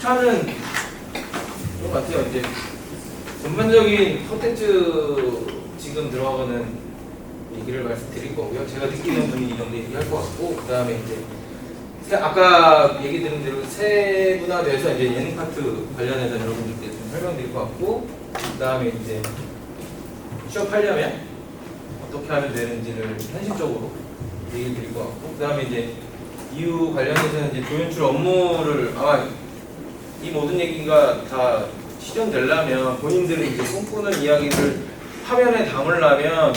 1차는 그런 것 같아요. 이제 전반적인 콘텐츠 지금 들어가는 얘기를 말씀드릴 거고요. 제가 느끼는 분위기 정도 얘기할 것 같고, 그 다음에 이제 아까 얘기 드린 대로 세분화돼서 이제 예능 파트 관련해서 여러분들께 좀 설명드릴 것 같고, 그 다음에 이제 취업하려면 어떻게 하면 되는지를 현실적으로 얘기 드릴 것 같고, 그 다음에 이제 이후 관련해서는 이제 조연출 업무를 아마 이 모든 얘기가 다 실현되려면 본인들이 이제 꿈꾸는 이야기를 화면에 담으려면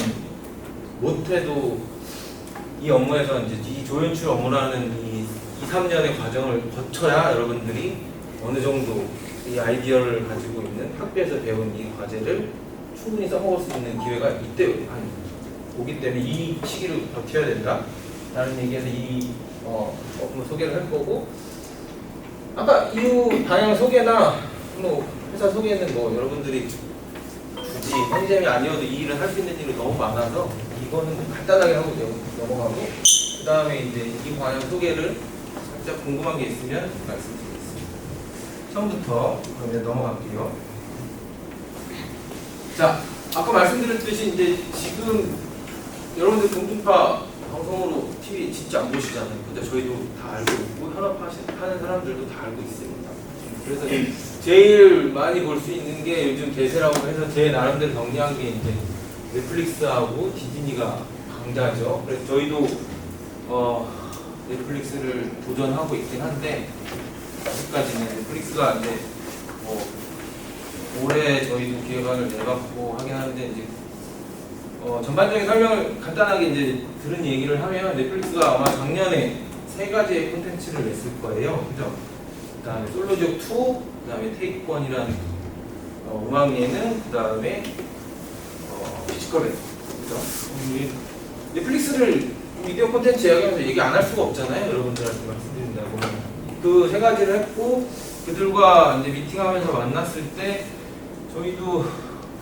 못해도 이 업무에서 이제 이 조연출 업무라는 이 2, 3년의 과정을 거쳐야 여러분들이 어느 정도 이 아이디어를 가지고 있는 학교에서 배운 이 과제를 충분히 써먹을 수 있는 기회가 이때 오기 때문에 이 시기를 버텨야 된다 라는 얘기에서 이 업무 소개를 할 거고, 아까 이후 방향 소개나 뭐 회사 소개는 뭐 여러분들이 굳이 편의점이 아니어도 이 일을 할 수 있는 일이 너무 많아서 이거는 간단하게 하고 넘어가고, 그 다음에 이제 이 방향 소개를 살짝 궁금한 게 있으면 말씀드리겠습니다. 처음부터 그러면 넘어갈게요. 자, 아까 말씀드렸듯이 이제 지금 여러분들 공중파 방송으로 TV 진짜 안 보시잖아요. 근데 저희도 다 알고 있고 현업하는 사람들도 다 알고 있습니다. 그래서 제일 많이 볼 수 있는 게 요즘 대세라고 해서 제 나름대로 정리한 게 이제 넷플릭스하고 디즈니가 강자죠. 그래서 저희도 넷플릭스를 도전하고 있긴 한데, 아직까지는 넷플릭스가 이제 올해 저희도 기획안을 내갖고 하긴 하는데, 이제 전반적인 설명을 간단하게 이제 들은 얘기를 하면 넷플릭스가 아마 작년에 3가지의 콘텐츠를 냈을 거예요. 그죠? 그 다음에 솔로지옥 2, 그 다음에 테이크원이라는 음악 예능, 그 다음에 피지컬 배틀. 그죠? 넷플릭스를 미디어 콘텐츠 이야기하면서 얘기 안 할 수가 없잖아요. 여러분들한테 말씀드린다고. 그 3가지를 했고, 그들과 이제 미팅하면서 만났을 때 저희도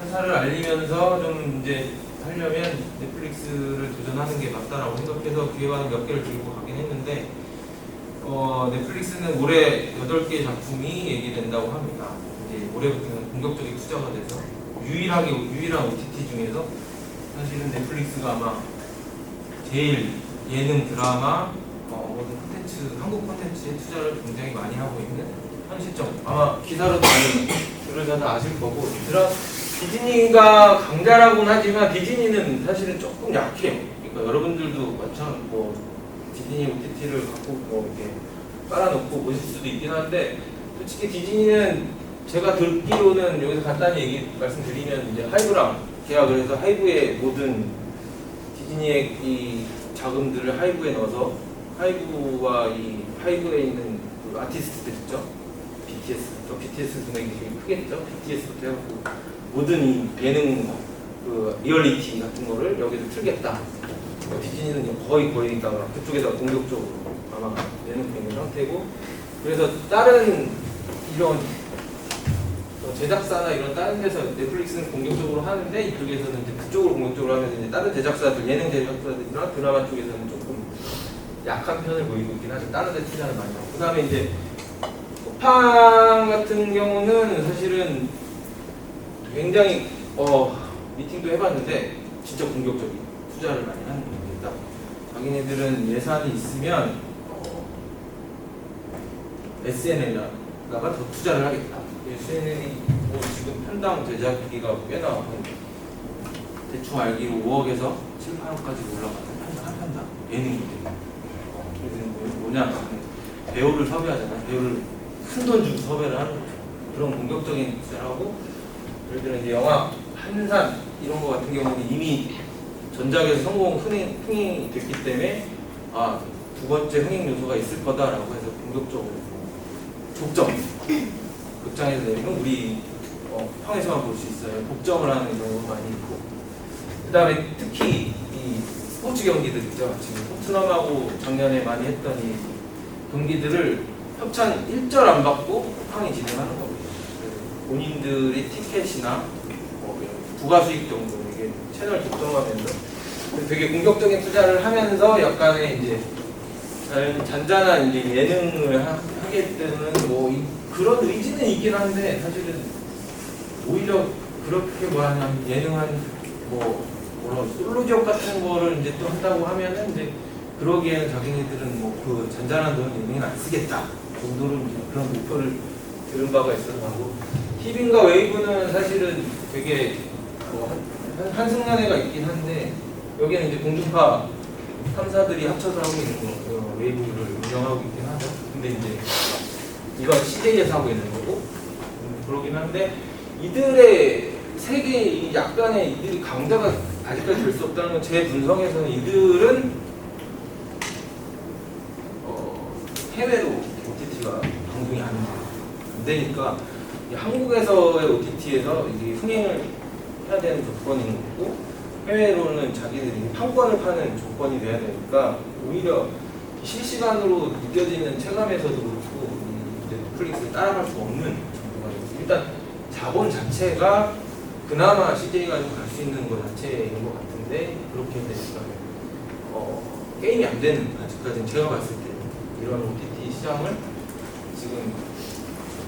회사를 알리면서 좀 이제 하려면 넷플릭스를 도전하는 게 맞다라고 생각해서 기획안을 몇 개를 들고 가긴 했는데, 넷플릭스는 올해 8개의 작품이 얘기된다고 합니다. 이제 올해부터는 본격적인 투자가 돼서 유일한 OTT 중에서 사실은 넷플릭스가 아마 제일 예능, 드라마, 모든 콘텐츠, 한국 콘텐츠에 투자를 굉장히 많이 하고 있는 현 시점. 아마 기사로도 많이 들으셔서 아실 거고, 디즈니가 강자라고는 하지만 디즈니는 사실은 조금 약해요. 그러니까 여러분들도 마찬가지 디즈니 OTT를 갖고 이렇게 깔아놓고 보실 수도 있긴 한데, 솔직히 디즈니는 제가 듣기로는 여기서 간단히 말씀드리면 이제 하이브랑 계약을 해서 하이브의 모든 디즈니의 이 자금들을 하이브에 넣어서 하이브와 이 하이브에 있는 그 아티스트들 있죠? BTS 금액이 되게 크겠죠? BTS부터 해갖고 모든 이 예능 그 리얼리티 같은 거를 여기서 틀겠다. 디즈니는 거의 그쪽에다 공격적으로 아마 내놓고 있는 상태고, 그래서 다른 이런 제작사나 이런 다른 데서 넷플릭스는 공격적으로 하는데, 이쪽에서는 이제 그쪽으로 공격적으로 하면서 이제 다른 제작사들, 예능 제작사들이나 드라마 쪽에서는 조금 약한 편을 보이고 있긴 하죠. 다른 데 투자를 많이 하고. 그 다음에 이제 쿠팡 같은 경우는 사실은 굉장히 미팅도 해봤는데 진짜 공격적인 투자를 많이 하는 겁니다. 자기네들은 예산이 있으면 SNL에다가 더 투자를 하겠다. SNL이 지금 편당 제작비가 꽤나 대충 알기로 5억에서 7, 8억까지 올라가는 한 편당 예능인데, 그래서 뭐냐, 배우를 섭외하잖아요. 배우를 큰 돈 주고 섭외를 하는 거죠. 그런 공격적인 투자를 하고, 예를 들어 이제 영화 한산 이런 거 같은 경우는 이미 전작에서 흥행이 됐기 때문에 두 번째 흥행 요소가 있을 거다라고 해서 공격적으로 독점, 극장에서 내리면 우리 쿠팡에서만 볼 수 있어요. 독점을 하는 경우가 많이 있고, 그 다음에 특히 이 스포츠 경기들 있죠. 지금 토트넘하고 작년에 많이 했던 이 경기들을 협찬 1절 안 받고 쿠팡이 진행하는 겁니다. 본인들의 티켓이나 부가 수익 정도 이게 채널 독점하면서 되게 공격적인 투자를 하면서 약간의 이제 잔잔한 이제 예능을 하게 되는 그런 의지는 있긴 한데 사실은 오히려 그렇게 뭐 하냐면 예능한 뭐라 솔로 지역 같은 거를 이제 또 한다고 하면은 이제 그러기에는 자기네들은 뭐 그 잔잔한 돈 예능은 안 쓰겠다 정도로 이제 그런 목표를 들은 바가 있어서 하고 티빙과 웨이브는 사실은 되게 뭐 한승연애가 있긴 한데 여기는 이제 공중파 3사들이 합쳐서 하고 있는 거 웨이브를 운영하고 있긴 하죠. 근데 이제 이건 CJ에서 하고 있는 거고 그러긴 한데 이들의 세계 약간의 이들이 강자가 아직까지 될 수 없다는 건 제 분석에서는 이들은 해외로 OTT가 방송이 안 되니까 한국에서의 OTT에서 이게 흥행을 해야 되는 조건인 거고 해외로는 자기들이 판권을 파는 조건이 돼야 되니까 오히려 실시간으로 느껴지는 체감에서도 그렇고 넷플릭스를 따라갈 수 없는 정도가 되고 일단 자본 자체가 그나마 CJ가 좀 갈 수 있는 것 자체인 것 같은데 그렇게 되니까 게임이 안 되는 아직까지는 제가 봤을 때 이런 OTT 시장을 지금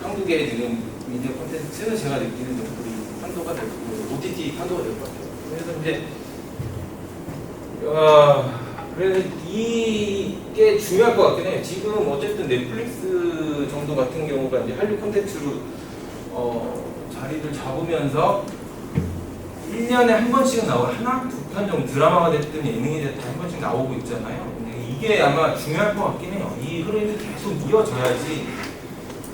한국의 지금 미디어 콘텐츠 제가 느끼는 정도의 판도가 될 거고 OTT 판도가 될 것 같아요. 그래서 이제 그래서 이게 중요할 것 같긴 해요. 지금 어쨌든 넷플릭스 정도 같은 경우가 이제 한류 콘텐츠로 자리를 잡으면서 1년에 한 번씩은 나오고 하나? 두 편 정도 드라마가 됐든 예능이 됐든 한 번씩 나오고 있잖아요. 근데 이게 아마 중요할 것 같긴 해요. 이 흐름이 계속 이어져야지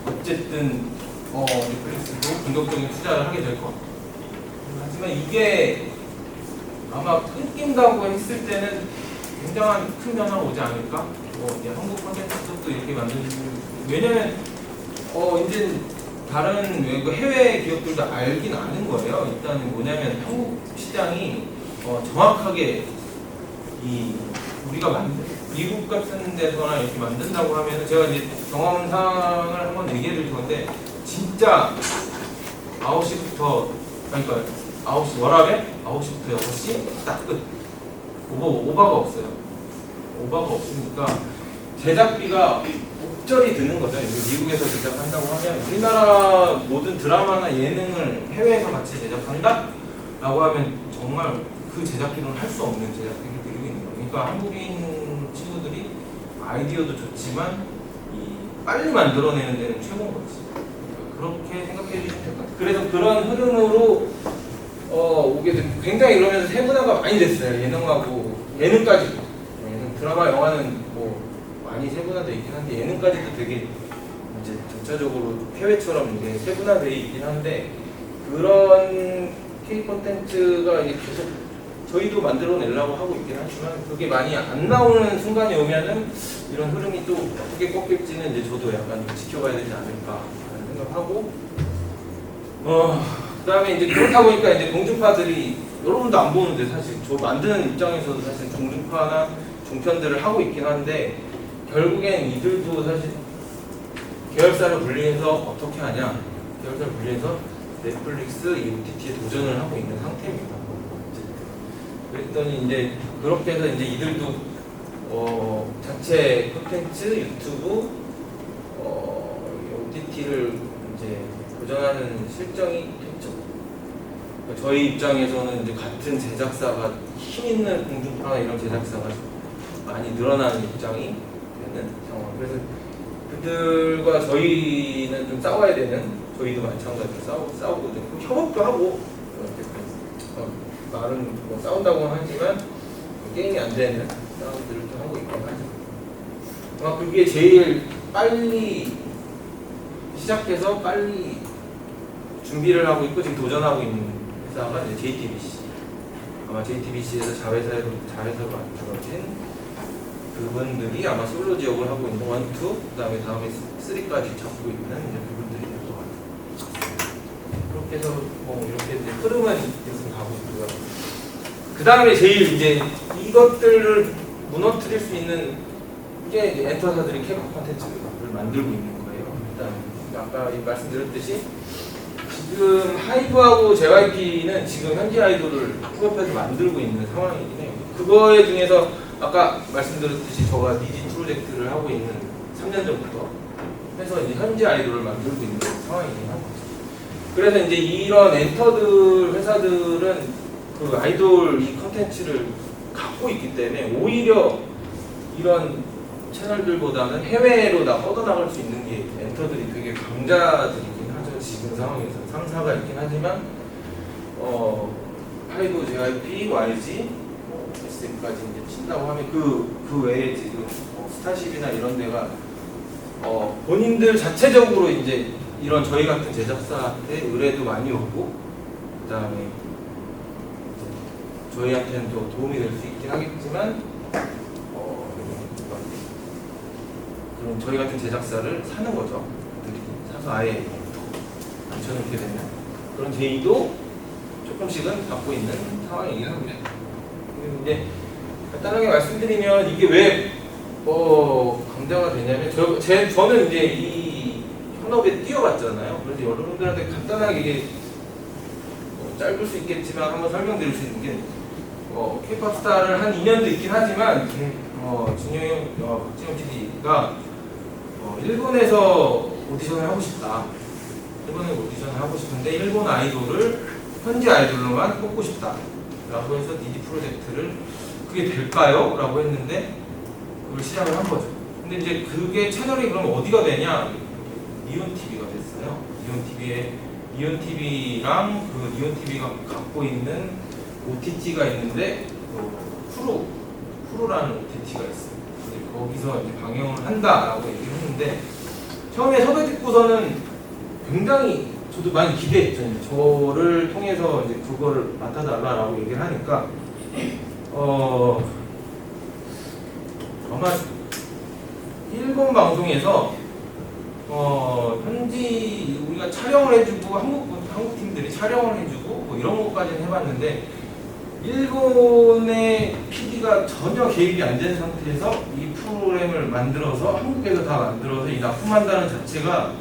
어쨌든 넷플릭스도 공격적인 투자를 하게 될 것 같아요. 하지만 이게 아마 끊긴다고 했을 때는 굉장한 큰 변화가 오지 않을까? 이제 한국 콘텐츠도 이렇게 만드는 왜냐면 이제 다른 해외 기업들도 알긴 아는 거예요. 일단은 뭐냐면 한국 시장이 정확하게 우리가 미국 같은 데서나 이렇게 만든다고 하면 제가 이제 경험상을 한번 얘기해 드릴 건데 진짜 9시부터 그러니까 9시 워라벨 9시부터 6시 딱 끝. 오버가 없어요. 오버가 없으니까 제작비가 적절히 드는 거죠. 미국에서 제작한다고 하면 우리나라 모든 드라마나 예능을 해외에서 같이 제작한다? 라고 하면 정말 그 제작비는 할 수 없는 제작비를 들이고 있는 거예요. 그러니까 한국인 친구들이 아이디어도 좋지만 빨리 만들어내는 데는 최고인 거지. 그렇게 생각해 주시면 될 것 같아요. 그래서 그런 흐름으로 오게 되면 굉장히 그러면서 세분화가 많이 됐어요. 예능까지. 예능, 드라마, 영화는 뭐 많이 세분화되어 있긴 한데 예능까지도 되게 이제 전체적으로 해외처럼 이제 세분화되어 있긴 한데 그런 K 콘텐츠가 이제 계속 저희도 만들어내려고 하고 있긴 하지만 그게 많이 안 나오는 순간이 오면은 이런 흐름이 또 어떻게 꺾일지는 이제 저도 약간 좀 지켜봐야 되지 않을까 하는 생각하고 그다음에 이제 그렇다 보니까 이제 공중파들이 여러분도 안 보는데 사실 저 만드는 입장에서도 사실 공중파나 종편들을 하고 있긴 한데 결국엔 이들도 사실 계열사를 분리해서 어떻게 하냐 계열사를 분리해서 넷플릭스, OTT에 도전을 하고 있는 상태입니다. 그랬더니 이제 그렇게 해서 이제 이들도 자체 콘텐츠, 유튜브, OTT를 이제 도전하는 실정이 됐죠. 저희 입장에서는 이제 같은 제작사가 힘 있는 공중파나 이런 제작사가 많이 늘어나는 입장이 되는 상황. 그래서 그들과 저희는 좀 싸워야 되는. 저희도 마찬가지로 싸우고 좀 협업도 하고 말은 뭐 싸운다고 하지만 게임이 안 되는 싸움들을 좀 하고 있긴 하죠. 그게 제일 빨리 시작해서 빨리 준비를 하고 있고 지금 도전하고 있는 회사가 이제 JTBC. 아마 JTBC에서 자회사로 만들어진 그분들이 아마 솔로 지역을 하고 있는 1, 2, 다음에 3까지 잡고 있는 이제 그분들이 될 것 같아요. 그렇게 해서 뭐 이렇게 이제 흐름은 계속 가고 있고요. 그 다음에 제일 이제 이것들을 무너뜨릴 수 있는 게 이제 엔터사들이 케이팝 콘텐츠를 만들고 있는 거예요. 일단 아까 말씀드렸듯이 지금 하이브하고 JYP는 지금 현지 아이돌을 협업해서 만들고 있는 상황이긴 해요. 그거에 중에서 아까 말씀드렸듯이 저가 니지 프로젝트를 하고 있는 3년 전부터 해서 이제 현지 아이돌을 만들고 있는 상황이긴 한 거죠. 그래서 이제 이런 엔터들 회사들은 그 아이돌 이 컨텐츠를 갖고 있기 때문에 오히려 이런 채널들보다는 해외로 다 뻗어나갈 수 있는 게 엔터들이 되게 강자들이긴 하죠. 지금 상황에서 상사가 있긴 하지만 하이도 JYP, YG, SM까지 이제 친다고 하면 그 외에 지금 스타쉽이나 이런 데가 본인들 자체적으로 이제 이런 저희 같은 제작사한테 의뢰도 많이 오고 그다음에 저희한테는 또 도움이 될 수 있긴 하겠지만 그럼 저희 같은 제작사를 사는 거죠. 사서 아예 앉혀놓게 되는 그런 제의도 조금씩은 갖고 있는 상황이긴 합니다. 근데 간단하게 말씀드리면 이게 왜 강자가 되냐면 저는 이제 이 현업에 뛰어봤잖아요. 그래서 여러분들한테 간단하게 이게 짧을 수 있겠지만 한번 설명드릴 수 있는 게 K-POP 스타를 한 2년도 있긴 하지만 진영이 형, 박진영 PD가 일본에서 오디션을 하고 싶다. 일본에 오디션을 하고 싶은데 일본 아이돌을 현지 아이돌로만 뽑고 싶다. 라고 해서 DD 프로젝트를 그게 될까요? 라고 했는데 그걸 시작을 한 거죠. 근데 이제 그게 채널이 그럼 어디가 되냐? 니온TV가 됐어요. 니온TV랑 그 니온TV가 갖고 있는 OTT가 있는데 후루라는 OTT가 있어요. 거기서 이제 방영을 한다라고 얘기를 했는데 처음에 섭외 듣고서는 굉장히 저도 많이 기대했죠. 저를 통해서 이제 그거를 맡아달라라고 얘기를 하니까 아마 일본 방송에서 현지 우리가 촬영을 해주고 한국 팀들이 촬영을 해주고 뭐 이런 것까지는 해봤는데 일본의 PD가 전혀 개입이 안 된 상태에서 이 프로그램을 만들어서 한국에서 다 만들어서 이 납품한다는 자체가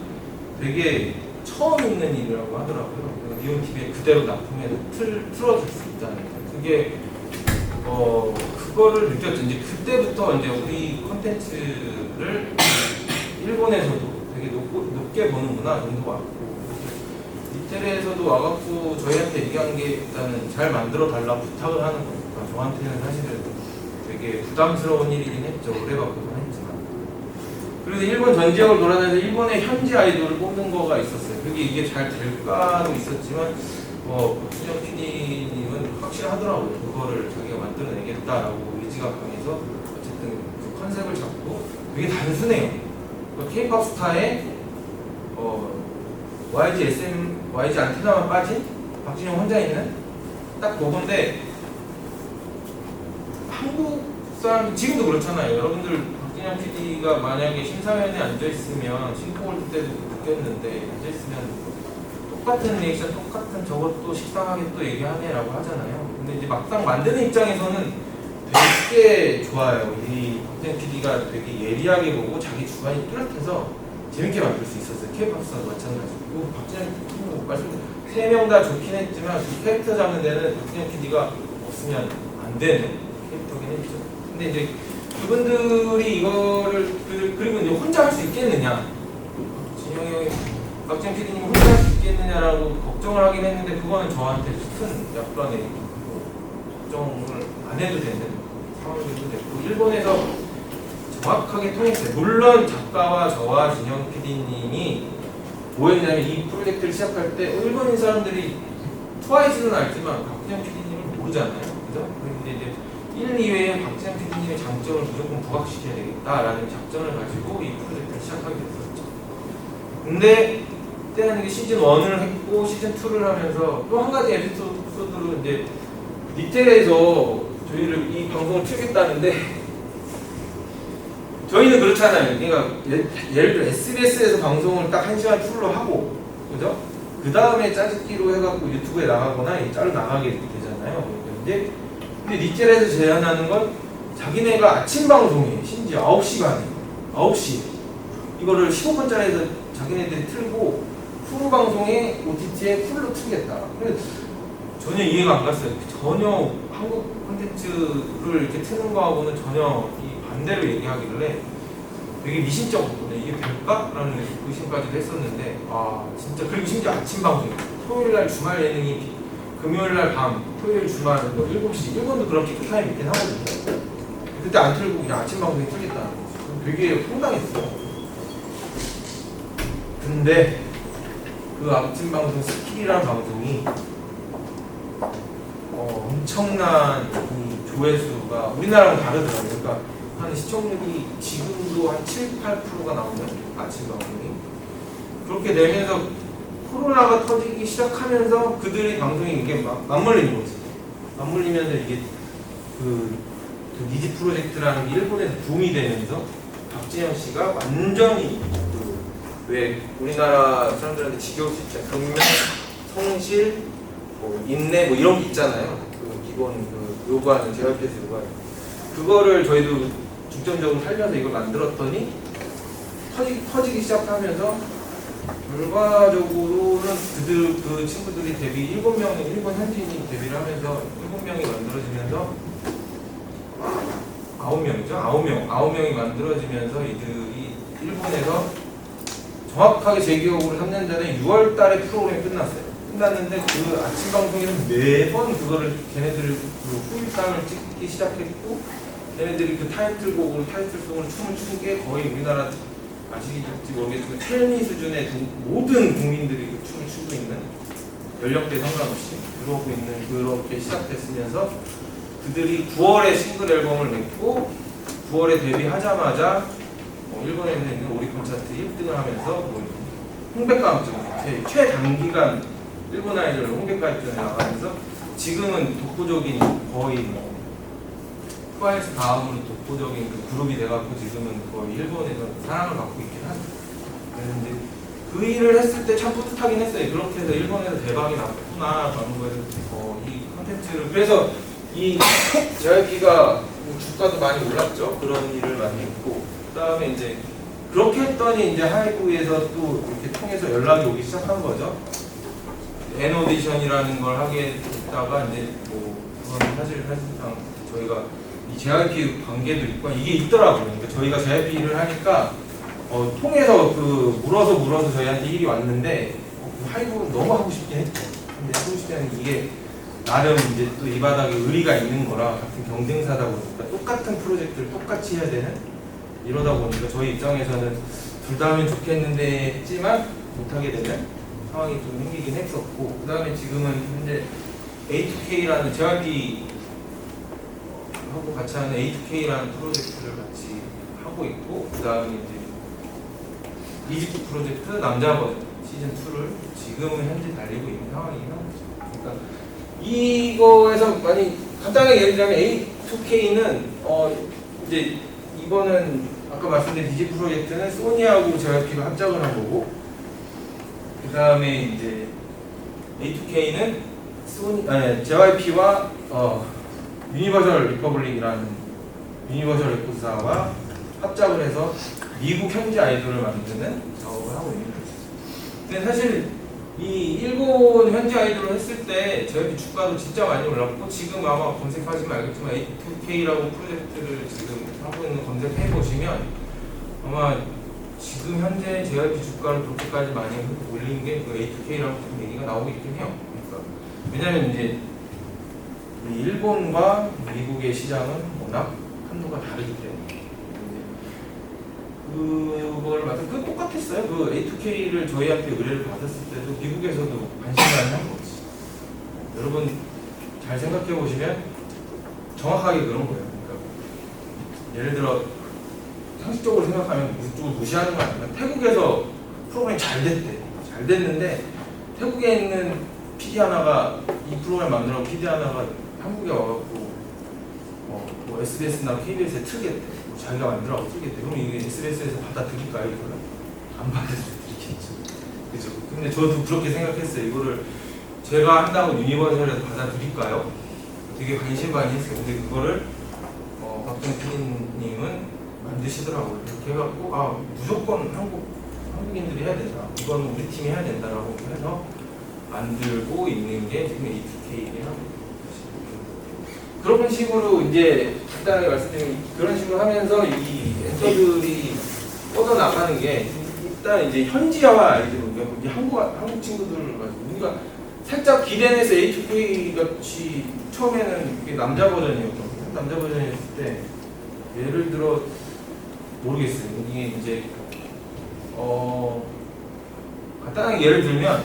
되게 처음 있는 일이라고 하더라고요. 니온TV에 그대로 납품해서 틀어줄 수 있다는 거. 그게 그거를 느꼈죠. 이제 그때부터 이제 우리 콘텐츠를 일본에서도 되게 높게 보는구나 정도 왔고 이태리에서도 와갖고 저희한테 얘기한 게 일단은 잘 만들어 달라고 부탁을 하는 거니까 저한테는 사실은 되게 부담스러운 일이긴 했죠. 오래 갖고는 했지만 그래서 일본 전 지역을 돌아다니면서 일본의 현지 아이돌을 뽑는 거가 있었어요. 그게 이게 잘 될까도 있었지만 박준영 PD님은 확실하더라고요. 그거를 자기가 만들어내겠다라고 의지가 강해서 어쨌든 그 컨셉을 잡고 되게 단순해요. K-POP 스타에 YG SM, YG 안테나만 빠진 박진영 혼자 있는 딱 그건데 한국 사람 지금도 그렇잖아요. 여러분들 박진영 PD가 만약에 심사위원회 앉아있으면 싱크홀드 때도 느꼈는데 앉아있으면 똑같은 리액션, 똑같은 저것도 식상하게 또 얘기하네 라고 하잖아요. 근데 이제 막상 만드는 입장에서는 되게 좋아요. 이 박진영 PD가 되게 예리하게 보고 자기 주관이 뚜렷해서 재밌게 만들 수 있었어요. K-POP도 마찬가지고 박진영 PD는 말씀 3명 다 좋긴 했지만 그 캐릭터 잡는 데는 박진영 PD가 없으면 안 되는 캐릭터긴 했죠. 근데 이제 그분들이 이거를 그리고 이제 혼자 할 수 있겠느냐 진영이 형이 박진영 PD님이 혼자 할 수 있겠느냐라고 걱정을 하긴 했는데 그거는 저한테 큰 약간의 걱정을 안 해도 되는 상황이 됐고 일본에서 정확하게 통했어요. 물론 작가와 저와 진영 PD님이 뭐였냐면 이 프로젝트를 시작할 때 일본인 사람들이 트와이스는 알지만 박진영 PD님을 모르잖아요. 그죠? 그런데 이제 1, 2회에 박진영 PD님의 장점을 무조건 부각시켜야 되겠다라는 작전을 가지고 이 프로젝트를 시작하게 됐었죠. 근데 그때는 시즌 1을 했고 시즌 2를 하면서 또 한 가지 에피소드로 이제 리텔에서 저희를 이 방송을 틀겠다는데 저희는 그렇잖아요. 그러니까 예를 들어 SBS에서 방송을 딱 1시간 풀로 하고 그죠? 그 다음에 짜집기로 해갖고 유튜브에 나가거나 짤로 나가게 되잖아요. 근데 리텔에서 제안하는 건 자기네가 아침 방송에 심지어 9시간에 9시 이거를 15분짜리에서 자기네들이 틀고 후루 방송에 OTT에 풀로 틀겠다. 전혀 이해가 안 갔어요. 전혀 한국 콘텐츠를 이렇게 트는 거하고는 전혀 이 반대로 얘기하길래 되게 미심쩍었거든요. 이게 될까? 라는 의심까지도 했었는데 진짜 그리고 심지어 아침 방송 토요일날 주말 예능이 금요일날 밤 토요일 주말 뭐 7시 일본도 그런 피크타임 있긴 하거든요. 그때 안 틀고 그냥 아침 방송에 틀겠다는 거죠. 되게 황당했어. 근데 그 아침 방송 스킬이라는 방송이 엄청난 이 조회수가 우리나라랑 다르더라고요. 그러니까 한 시청률이 지금도 한 7, 8%가 나오는 아침 방송이 그렇게 되면서 코로나가 터지기 시작하면서 그들의 방송이 이게 맞물리는 거지. 맞물리면서 이게 그 니지 프로젝트라는 게 일본에서 붐이 되면서 박진영 씨가 완전히 왜 우리나라 사람들한테 지겨울 수 있잖아요. 경력, 성실, 인내 뭐 이런 게 있잖아요. 그 기본 그 요구하는 JYP에서 요구하는 그거를 저희도 중점적으로 살려서 이걸 만들었더니 터지기 시작하면서 결과적으로는 그 친구들이 데뷔 7명이 일본 현지인이 데뷔를 하면서 7명이 만들어지면서 9명이죠. 9명이 만들어지면서 이들이 일본에서 정확하게 제 기억으로 3년 전에 6월 달에 프로그램이 끝났는데 그 아침 방송에는 매번 그거를 걔네들을 그 후일담을 찍기 시작했고 걔네들이 그 타이틀곡으로 타이틀송으로 춤을 추는 게 거의 우리나라 아시겠지 모르겠지만 텔미 수준의 모든 국민들이 그 춤을 추고 있는 연령대 상관없이 그러고 있는 그렇게 시작됐으면서 그들이 9월에 싱글 앨범을 냈고 9월에 데뷔하자마자 일본에 있는 오리콘 차트 1등을 하면서 홍백가입전 최단기간 일본 아이돌 홍백가입전에 나가면서 지금은 독보적인 거의 트와이스 다음으로 독보적인 그 그룹이 돼갖고 지금은 거의 일본에서 사랑을 받고 있긴 하죠. 그런데 그 일을 했을 때 참 뿌듯하긴 했어요. 그렇게 해서 일본에서 대박이 났구나 라는 거에서 이 컨텐츠를 그래서 이 JYP가 주가도 많이 올랐죠. 그런 일을 많이 했고 그 다음에 이제 그렇게 했더니 이제 하이브에서 또 이렇게 통해서 연락이 오기 시작한 거죠. N-오디션이라는 걸 하게 됐다가 이제 뭐 그건 사실상 저희가 이 JYP 관계도 있고 이게 있더라고요. 그러니까 저희가 JYP를 하니까 통해서 그 물어서 저희한테 일이 왔는데 하이브 너무 하고 싶긴 했죠. 근데 하고 싶다는 이게 나름 이제 또 이 바닥에 의리가 있는 거라 같은 경쟁사다 보니까 똑같은 프로젝트를 똑같이 해야 되는 이러다 보니까 저희 입장에서는 둘 다 하면 좋겠는데 했지만 못하게 되는 상황이 좀 생기긴 했었고 그 다음에 지금은 현재 A2K라는 JYP 하고 같이 하는 A2K라는 프로젝트를 같이 하고 있고 그 다음에 이제 이집트 프로젝트 남자 버전 시즌2를 지금은 현재 달리고 있는 상황이긴 하죠. 그러니까 이거에서 많이 간단하게 예를 들자면 A2K는 이제 이거는 아까 말씀드린 디지 프로젝트는 소니하고 JYP가 합작을 한 거고 그 다음에 이제 A2K는 JYP와 유니버셜 리퍼블릭이라는 유니버셜 레코드사와 합작을 해서 미국 현지 아이돌을 만드는 작업을 하고 있는 거죠. 근데 사실 이 일본 현지 아이돌을 했을 때 JYP 주가도 진짜 많이 올랐고 지금 아마 검색하시면 알겠지만 A2K라고 프로젝트를 지금 하고 있는 검색해 보시면 아마 지금 현재 JYP 주가를 그렇게까지 많이 올린 게 그 A2K라고 얘기가 나오고 있긴 해요. 그러니까 왜냐면 이제 일본과 미국의 시장은 워낙 한도가 다르기 때문에 그걸 맡은 그 똑같았어요. 그 A2K를 저희한테 의뢰를 받았을 때도 미국에서도 관심을 한 거지. 여러분 잘 생각해 보시면 정확하게 그런 거예요. 그러니까 예를 들어 상식적으로 생각하면 그쪽을 무시하는 거 아니면 태국에서 프로그램이 잘 됐는데 태국에 있는 PD 하나가 이 프로그램 만들어서 PD 하나가 한국에 와갖고 뭐 SBS나 KBS에 틀겠대. 자기가 만들어갖고 틀겠대. 그럼 이게 SBS에서 받아들일까요? 이거는? 안 받아들이겠죠. 그죠? 근데 저도 그렇게 생각했어요. 이거를 제가 한다고 유니버셜에서 받아들일까요? 되게 반신반의했어요. 근데 그거를 박정 PD님은 만드시더라고요. 이렇게 해갖고 무조건 한국인들이 해야 된다. 이거는 우리 팀이 해야 된다라고 해서 만들고 있는 게 지금 A2K이긴 합니다. 그런 식으로 이제 간단하게 말씀드리면 그런 식으로 하면서 이 엔터들이 뻗어 나가는 게 일단 이제 현지화 아이들은 우리 한국 친구들을 가지고 우리가 살짝 기대해서 A2K 같이 처음에는 이게 남자 버전이었거든요. 남자 버전이었을 때 예를 들어 모르겠어요. 이게 이제 간단하게 예를 들면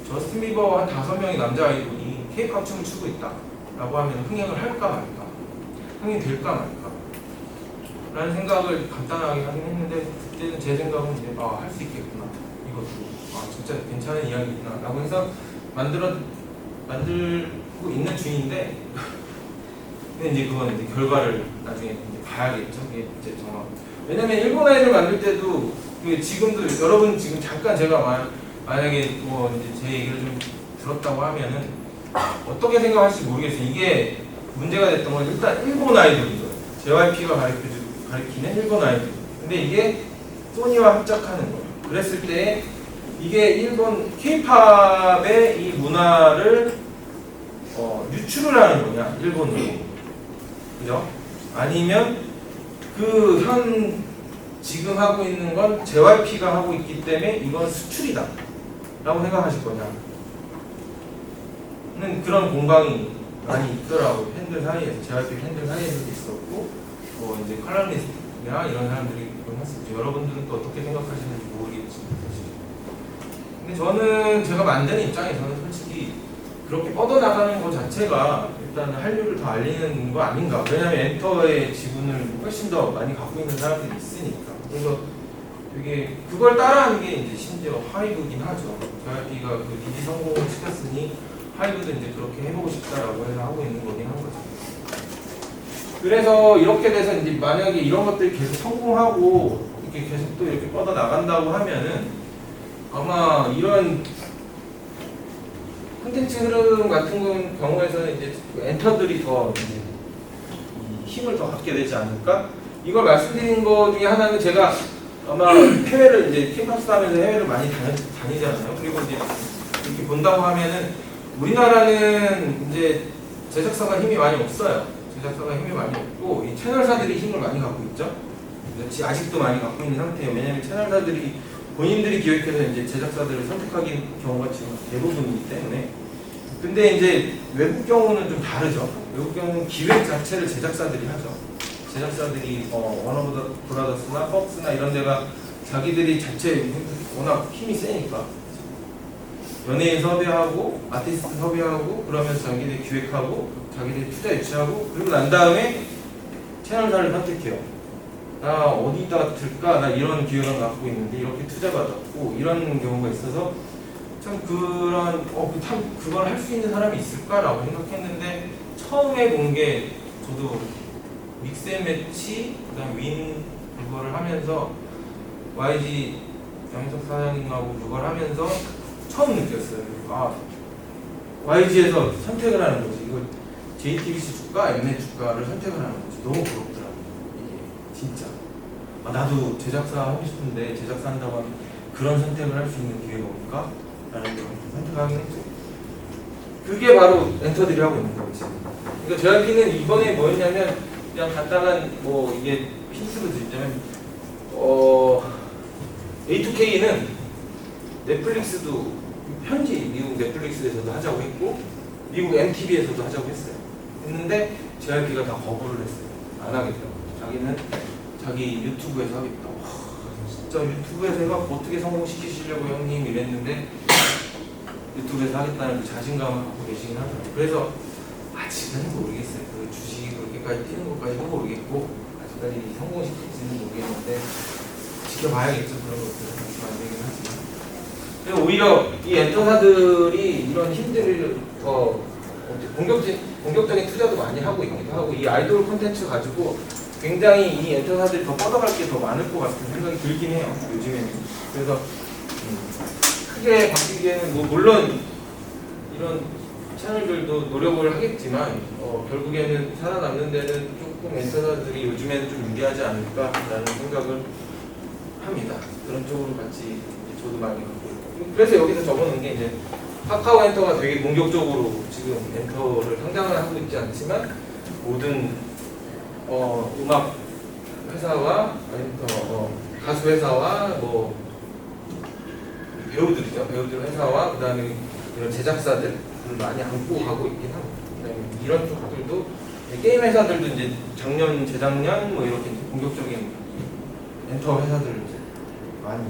저스틴 비버 한 5명의 남자 아이돌이 K-pop 춤을 추고 있다 라고 하면 흥행을 할까 말까, 흥행이 될까 말까 라는 생각을 간단하게 하긴 했는데, 그때는 제 생각은 이제 할 수 있겠구나, 이것도 진짜 괜찮은 이야기구나 라고 해서 만들고 있는 중인데 근데 이제 그건 이제 결과를 나중에 이제 봐야겠죠. 이게 이제 정말, 왜냐면 일본 아이들 만들 때도 지금도 여러분 지금 잠깐 제가 만약에 뭐 이제 제 얘기를 좀 들었다고 하면은 어떻게 생각할지 모르겠어요. 이게 문제가 됐던 건 일단 일본 아이돌이죠. JYP가 가리키는 일본 아이돌. 근데 이게 소니와 합작하는 거예요. 그랬을 때 이게 일본 K-팝의 이 문화를 유출을 하는 거냐, 일본으로. 그죠? 아니면 지금 하고 있는 건 JYP가 하고 있기 때문에 이건 수출이다 라고 생각하실 거냐 는 그런 공방이 많이 있더라고요. 팬들 사이에서, JYP 팬들 사이에서도 있었고, 뭐 이제 칼럼니스트나 이런 사람들이 그런 했었죠. 여러분들은 또 어떻게 생각하시는지 모르겠지만 사실. 근데 저는 제가 만드는 입장에서는 솔직히 그렇게 뻗어나가는 것 자체가 일단 한류를 더 알리는 거 아닌가. 왜냐면 엔터의 지분을 훨씬 더 많이 갖고 있는 사람들이 있으니까. 그래서 되게 그걸 따라하는 게 이제 심지어 하이브긴 하죠. JYP가 그 DD 성공을 시켰으니 하이브도 이제 그렇게 해보고 싶다라고 해서 하고 있는 거긴 한 거죠. 그래서 이렇게 돼서 이제 만약에 이런 것들이 계속 성공하고 이렇게 계속 또 이렇게 뻗어 나간다고 하면은 아마 이런 콘텐츠 흐름 같은 경우에서는 이제 엔터들이 더 이제 힘을 더 갖게 되지 않을까? 이걸 말씀드린 것 중에 하나는 제가 아마 해외를 이제 K-팝 하면서 해외를 많이 다니잖아요. 그리고 이제 이렇게 본다고 하면은 우리나라는 이제 제작사가 힘이 많이 없어요. 제작사가 힘이 많이 없고 이 채널사들이 힘을 많이 갖고 있죠. 아직도 많이 갖고 있는 상태예요. 왜냐하면 채널사들이 본인들이 기획해서 이제 제작사들을 선택하는 경우가 지금 대부분이기 때문에. 근데 이제 외국 경우는 좀 다르죠. 외국 경우는 기획 자체를 제작사들이 하죠. 제작사들이 워너브라더스나 폭스나 이런 데가 자기들이 자체 워낙 힘이 세니까 연예인 섭외하고 아티스트 섭외하고 그러면서 자기들이 기획하고 자기들이 투자 유치하고 그리고 난 다음에 채널사를 선택해요. 나 어디다 들까? 나 이런 기획을 갖고 있는데 이렇게 투자 받았고 이런 경우가 있어서 참 그걸 할 수 있는 사람이 있을까라고 생각했는데 처음에 본 게 저도 믹스앤매치 그다음 윈 그거를 하면서 YG 양희석 사장님하고 그걸 하면서 처음 느꼈어요. YG에서 선택을 하는 거지. 이거 JTBC 주가, 엠넷 주가를 선택을 하는 거지. 너무 부럽더라고요. 이게 진짜. 나도 제작사 하고 싶은데 제작사 한다고 하면 그런 선택을 할 수 있는 기회가 올까? 라는 걸 선택하긴 했죠. 그게 바로 엔터들이 하고 있는 거지. 그러니까 JYP는 이번에 뭐였냐면 그냥 간단한 이게 힌트로 드리자면 A2K는 넷플릭스도 현지 미국 넷플릭스에서도 하자고 했고 미국 MTV에서도 하자고 했는데 JYP가 다 거부를 했어요. 안 하겠다고. 자기는 자기 유튜브에서 하겠다고. 진짜 유튜브에서 해가 어떻게 성공시키시려고 형님 이랬는데 유튜브에서 하겠다는 그 자신감을 갖고 계시긴 하더라고요. 그래서 아직은 모르겠어요. 그 주식이 그렇게까지 뛰는 것까지는 모르겠고 아직까지 성공시킬지는 모르겠는데 지켜봐야겠죠. 그런 것들은 말씀드리긴 하지만. 그래서 오히려 이 엔터사들이 이런 힘들을 더 본격적인 투자도 많이 하고 있기도 하고 이 아이돌 콘텐츠 가지고 굉장히 이 엔터사들이 더 뻗어갈 게 더 많을 것 같은 생각이 들긴 해요. 요즘에는. 그래서 크게 바뀌기에는 물론 이런 채널들도 노력을 하겠지만 결국에는 살아남는 데는 조금 엔터사들이 요즘에는 좀 유리하지 않을까라는 생각을 합니다. 그런 쪽으로 같이 저도 많이 갖고 있고. 그래서 여기서 적어놓은 게 이제 카카오 엔터가 되게 공격적으로 지금 엔터를 상장을 하고 있지 않지만 모든 음악 회사와 아니면 가수 회사와 뭐 배우들이죠. 배우들 회사와 그다음에 이런 제작사들을 많이 안고 가고 있긴 하고, 그다음에 이런 쪽들도 게임 회사들도 이제 작년, 재작년 뭐 이렇게 본격적인 엔터 회사들을 이제 많이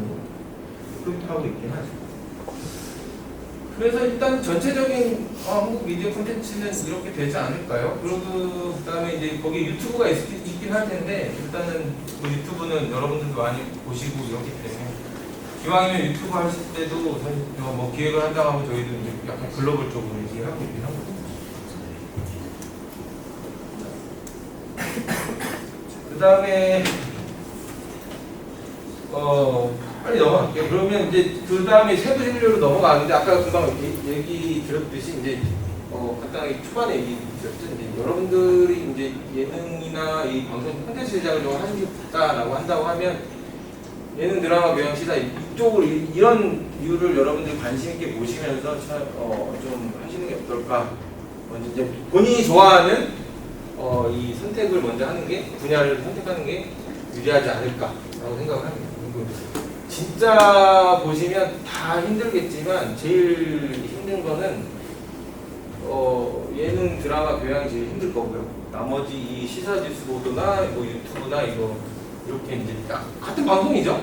흡입하고 있긴 하죠. 그래서 일단 전체적인 한국 미디어 콘텐츠는 이렇게 되지 않을까요? 그리고 그다음에 이제 거기 유튜브가 있긴 할 텐데, 일단은 그 유튜브는 여러분들도 많이 보시고 이렇기 때문에 기왕이면 유튜브 하실 때도 사실 뭐 기획을 한다고 하면 저희도 이제 약간 글로벌 쪽으로 얘기하고 있긴 하거든요. 그 다음에 빨리 넘어갈게요. 그러면 이제 그 다음에 세부 진료로 넘어가는데, 아까 금방 얘기 드렸듯이 이제 간단하게 초반에 얘기 드렸죠. 이제 여러분들이 이제 예능이나 이 방송 콘텐츠 제작을 좀 하시고 싶다라고 한다고 하면 예능, 드라마, 교양, 시사 이쪽으로 이런 이유를 여러분들이 관심 있게 보시면서 좀 하시는 게 어떨까? 먼저 이제 본인이 좋아하는 이 선택을 먼저 하는 게, 분야를 선택하는 게 유리하지 않을까라고 생각을 합니다. 그리고 진짜 보시면 다 힘들겠지만 제일 힘든 거는 예능, 드라마, 교양이 제일 힘들 거고요. 나머지 이 시사 뉴스 보도나 뭐 유튜브나 이거 이렇게 이제 딱 같은 방송이죠.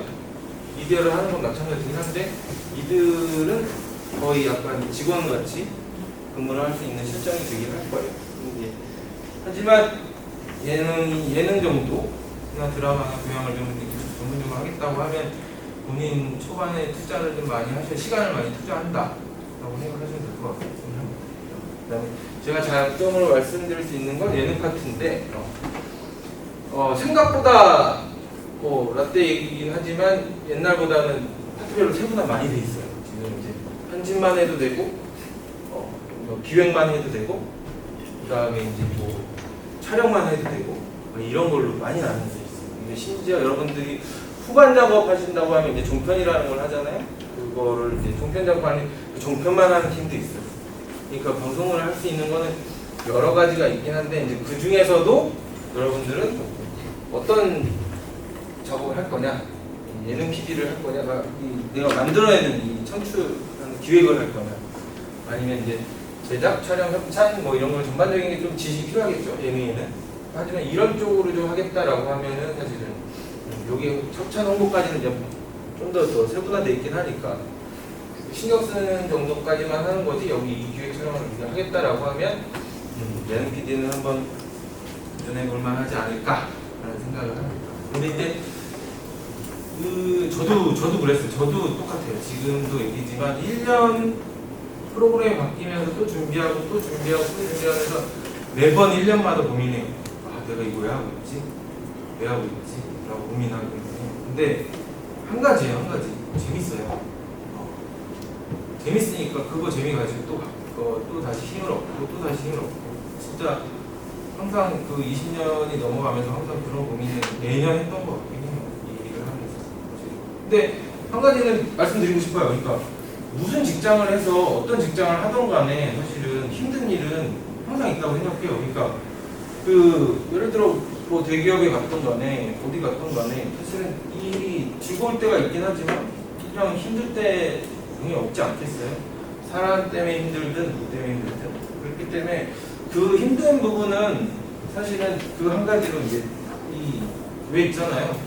미디어를 하는 건 마찬가지긴 한데, 이들은 거의 약간 직원같이 근무를 할 수 있는 실정이 되긴 할 거예요. 하지만 예능 정도나 드라마나 교양을 좀 전문적으로 하겠다고 하면 본인 초반에 투자를 좀 많이 하셔야, 시간을 많이 투자한다라고 생각하시면 될 것 같아요. 그다음에 제가 장점으로 말씀드릴 수 있는 건 예능 파트인데, 생각보다 라떼 얘기긴 하지만 옛날보다는 파트별로 세분화 많이 돼 있어요. 지금 이제 편집만 해도 되고, 기획만 해도 되고, 그다음에 이제 뭐 촬영만 해도 되고, 이런 걸로 많이 나눠져 있어요. 근데 심지어 여러분들이 후반 작업 하신다고 하면 이제 종편이라는 걸 하잖아요. 그거를 이제 종편 작업하는 종편만 하는 팀도 있어요. 그러니까 방송을 할 수 있는 거는 여러 가지가 있긴 한데, 이제 그 중에서도 여러분들은 어떤 작업을 할 거냐, 예능 PD를 할 거냐, 내가 만들어내는 이 청취하는 기획을 할 거냐, 아니면 이제 제작, 촬영, 협찬 뭐 이런 걸 전반적인 게 좀 지식이 필요하겠죠, 예능에는. 하지만 이런 쪽으로 좀 하겠다라고 하면은 사실은 여기 협찬 홍보까지는 좀 더 세분화되어 있긴 하니까 신경 쓰는 정도까지만 하는 거지, 여기 이 기획 촬영을 하겠다라고 하면 예능 PD는 한번 도전해 볼 만하지 않을까라는 생각을 합니다. 근데 이제 저도 그랬어요. 저도 똑같아요. 지금도 얘기지만 1년 프로그램이 바뀌면서 또 준비하고 또 준비하고 또 준비하면서 매번 1년마다 고민해요. 내가 이거 왜 하고 있지? 왜 하고 있지? 라고 고민하고 있어요. 근데 한 가지예요, 한 가지. 재밌어요. 재밌으니까 그거 재미 가지고 또 다시 힘을 얻고 또 다시 힘을 얻고, 진짜 항상 그 20년이 넘어가면서 항상 그런 고민을 매년 했던 것 같긴 해요. 이 일을 하면서. 근데 한 가지는 말씀드리고 싶어요. 그러니까 무슨 직장을 해서 어떤 직장을 하던 간에 사실은 힘든 일은 항상 있다고 생각해요. 그러니까 예를 들어 뭐 대기업에 갔던 간에 어디 갔던 간에 사실은 이 일이 즐거울 때가 있긴 하지만 그냥 힘들 때 분명히 없지 않겠어요? 사람 때문에 힘들든 누구 때문에 힘들든. 그렇기 때문에 그 힘든 부분은 사실은 그 한 가지로 이제 왜 있잖아요.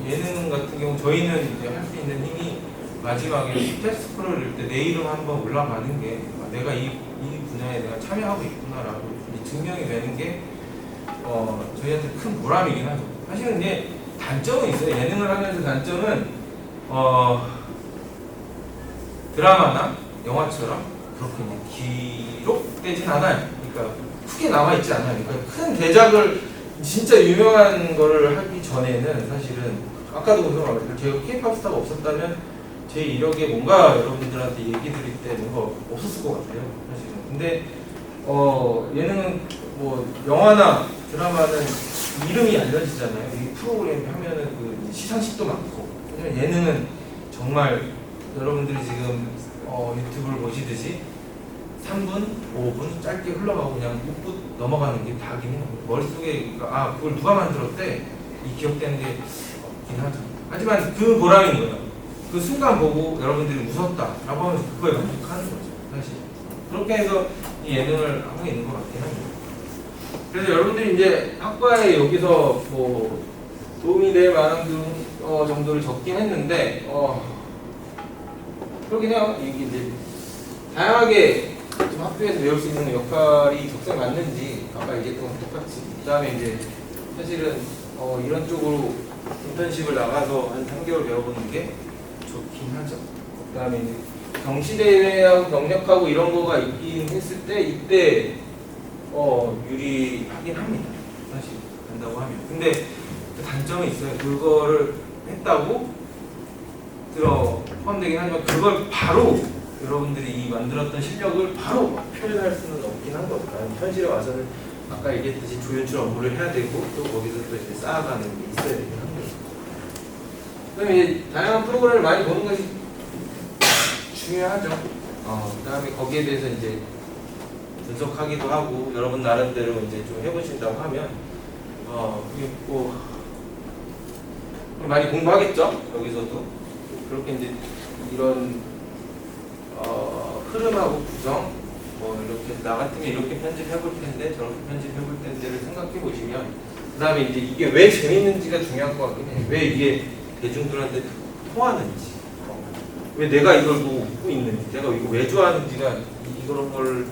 예능 같은 경우 저희는 이제 할 수 있는 힘이 마지막에 테스트 프로를 때 내 이름 한번 올라가는 게, 내가 이 분야에 내가 참여하고 있구나라고 증명이 되는 게 저희한테 큰 보람이긴 하죠. 사실은 이제 단점은 있어요. 예능을 하면서 단점은 드라마나 영화처럼 그렇게 기록되진 않아요. 그러니까 크게 남아있지 않아요. 그러니까 큰 대작을 진짜 유명한 거를 하기 전에는 사실은 아까도 그런 거 말했어요. 제가 K-POP 스타가 없었다면 제 이력에 뭔가 여러분들한테 얘기 드릴 때 뭔가 없었을 것 같아요. 사실은. 근데 예능은 뭐 영화나 드라마는 이름이 알려지잖아요. 이 프로그램 하면은 그 시상식도 많고. 하지만 예능은 정말 여러분들이 지금 유튜브를 보시듯이 3분, 5분 짧게 흘러가고 그냥 묵묵 넘어가는 게 다긴 해요. 머릿속에 그걸 누가 만들었대? 이 기억되는 게 없긴 하죠. 하지만 그 보람인 거예요. 그 순간 보고 여러분들이 웃었다라고 하면 그거에 만족하는 거죠. 사실 그렇게 해서 이 예능을 하고 있는 것 같긴 합니다. 그래서 여러분들이 이제 학과에 여기서 뭐 도움이 될 만한 정도를 적긴 했는데 그렇긴 해요. 이게 이제 다양하게 좀 학교에서 배울 수 있는 역할이 적성에 맞는지 아까 얘기했던 건 똑같이 그 다음에 이제 사실은 이런 쪽으로 인턴십을 나가서 한 3개월 배워보는 게 좋긴 하죠. 그 다음에 이제 경시대회하고 경력하고 이런 거가 있긴 했을 때 이때 유리하긴 합니다. 사실 한다고 하면. 근데 그 단점이 있어요. 그거를 했다고 포함되긴 하지만 그걸 바로 여러분들이 이 만들었던 실력을 바로 막 표현할 수는 없긴 한 거죠. 현실에 와서는 아까 얘기했듯이 조연출 업무를 해야 되고 또 거기서 또 이제 쌓아가는 게 있어야 되긴 합니다. 그다음에 이제 다양한 프로그램을 많이 보는 것이 중요하죠. 그 다음에 거기에 대해서 이제 분석하기도 하고 여러분 나름대로 이제 좀 해보신다고 하면 뭐 많이 공부하겠죠. 여기서도 그렇게 이제 이런 흐름하고 구성 뭐 이렇게 나 같으면 이렇게 편집해 볼 텐데 저렇게 편집해 볼 텐데를 생각해 보시면 그 다음에 이제 이게 왜 재밌는지가 중요한 것 같긴 해요. 왜 이게 대중들한테 통하는지 왜 내가 이걸 보고 웃고 있는지 내가 이거 왜 좋아하는지가 이런 걸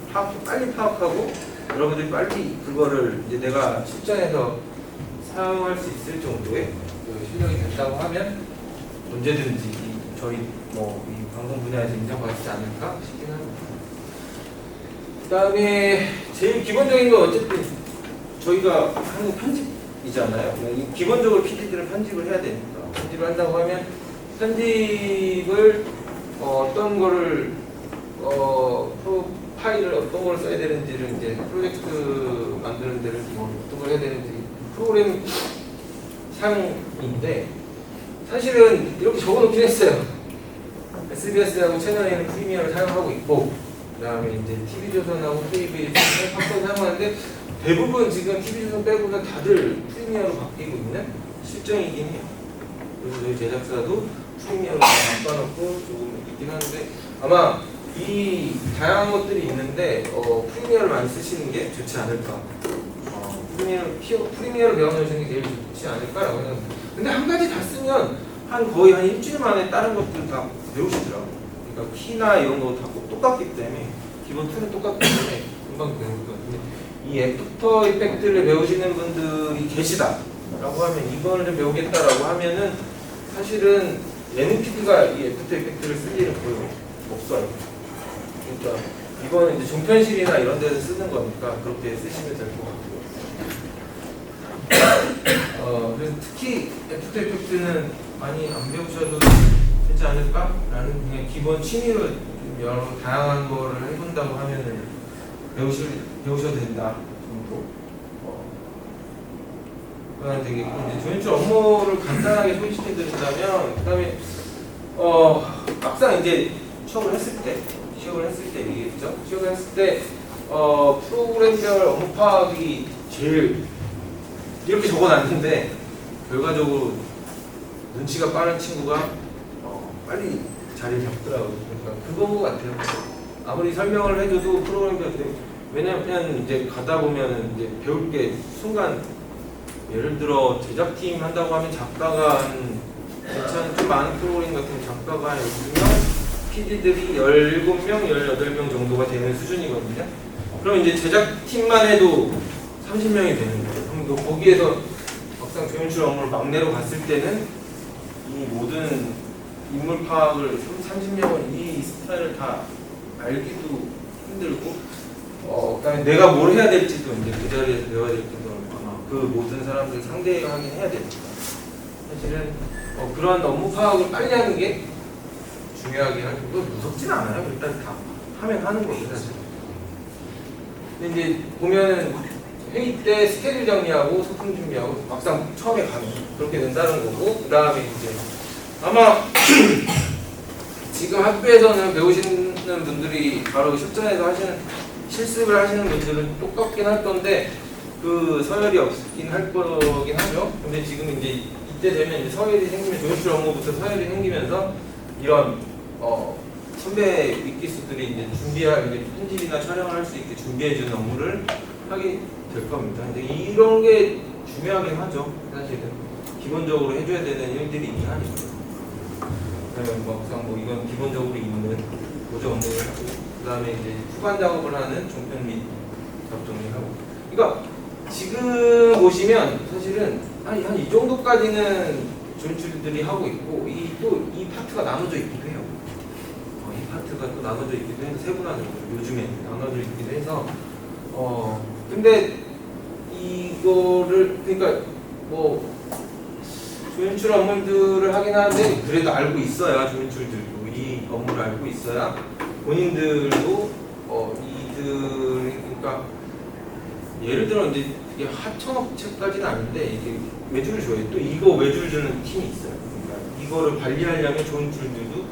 빨리 파악하고 여러분들이 빨리 그거를 이제 내가 실전에서 사용할 수 있을 정도의 그 실력이 된다고 하면 언제든지 저희 이 방송 분야에서 인정받지 않을까 싶긴 합니다. 그 다음에 제일 기본적인 건 어쨌든 저희가 하는 편집이잖아요. 기본적으로 PD들은 편집을 해야 되니까 편집을 한다고 하면 편집을 어떤 거를 파일을 어떤 걸 써야 되는지를 이제 프로젝트 만드는 데를 어떤 걸 해야 되는지 프로그램 사용인데 사실은 이렇게 적어놓긴 했어요. SBS하고 채널A는 프리미어를 사용하고 있고 그 다음에 이제 TV조선하고 KBS 팝콘 사용하는데 대부분 지금 TV조선 빼고는 다들 프리미어로 바뀌고 있는 실정이긴 해요. 그래서 저희 제작사도 프리미어로 바꿔놓고 조금 있긴 하는데 아마 이 다양한 것들이 있는데 프리미어를 많이 쓰시는 게 좋지 않을까. 프리미어를 배워놓으시는 게 제일 좋지 않을까라고 생각합니다. 근데 한 가지 다 쓰면 거의 한 일주일 만에 다른 것들 다 배우시더라고요. 그러니까 키나 이런 거 다 똑같기 때문에 기본 툴은 똑같기 때문에 금방 배울 것 같은데 이 애프터 이펙트를 배우시는 분들이 계시다라고 하면 이거를 좀 배우겠다라고 하면은 사실은 예능 PD가 이 애프터 이펙트를 쓸 일은 거의 없어요. 그러니까 이거는 이제 종편실이나 이런 데서 쓰는 거니까 그렇게 쓰시면 될 것 같고요. 그래서 특히 애프터 이펙트는 많이 안 배우셔도 되지 않을까라는 그냥 기본 취미로 여러 다양한 거를 해본다고 하면은 배우셔도 된다 정도. 그건 되겠고 이제 조연출 업무를 간단하게 소개시켜드린다면 그다음에 막상 이제 취업을 했을 때 얘기했죠. 취업을 했을 때 프로그램별 업무 파악이 제일 이렇게 적어놨는데 결과적으로 눈치가 빠른 친구가 빨리 자리를 잡더라고요. 그러니까 그건 것 같아요. 아무리 설명을 해줘도 프로그램별 왜냐면 이제 가다 보면 이제 배울 게 순간 예를 들어 제작팀 한다고 하면 작가가 괜찮은 좀 많은 프로그램 같은 작가가 한 12명, PD들이 17명, 18명 정도가 되는 수준이거든요. 그럼 이제 제작팀만 해도 30명이 되는 거예요. 그럼 거기에서 막상 조연출 업무를 막내로 갔을 때는 이 모든 인물 파악을 30명은 이 스타일을 다 알기도 힘들고 그다음에 내가 뭘 해야 될지도 이제 그 자리에서 배워야 될지도 아마 그 모든 사람들 상대하긴 해야 되니까 사실은 그런 업무 파악을 빨리 하는 게 중요하긴 하고 무섭진 않아요. 일단 다 하면 하는 거죠 사실. 근데 이제 보면은 회의 때 스케줄 정리하고 소품 준비하고 막상 처음에 가면 그렇게 된다는 거고 그 다음에 이제 아마 지금 학교에서는 배우시는 분들이 바로 실전에서 실습을 하시는 분들은 똑같긴 할 건데 그 서열이 없긴 할 거긴 하죠. 근데 지금 이제 이때 되면 이제 서열이 생기면 조연출 업무부터 서열이 생기면서 이런 선배 윗기수들이 이제 준비할 이제 편집이나 촬영을 할 수 있게 준비해주는 업무를 하게 될 겁니다. 근데 이런 게 중요하긴 하죠. 사실은 기본적으로 해줘야 되는 일들이 있긴 하니까. 그러면 막상 뭐 이건 기본적으로 있는 보조 업무를 하고, 그 다음에 이제 후반 작업을 하는 종편 및 작업 정리하고. 그러니까 지금 보시면 사실은 한 이 정도까지는 조연출들이 하고 있고, 또 이 파트가 나눠져 있기도 해요. 이 파트가 또 나눠져 있기도 해서 세분화된 거죠. 요즘에 나눠져 있기도 해서 근데 이거를 그러니까 뭐 조연출 업무들을 하긴 하는데 그래도 알고 있어야 조연출들도 이 업무를 알고 있어야 본인들도 이들 그러니까 예를 들어 이제 이게 하청업체까지는 아닌데 이게 외주를 줘요. 또 이거 외주를 주는 팀이 있어요. 그러니까 이거를 관리하려면 조연출들도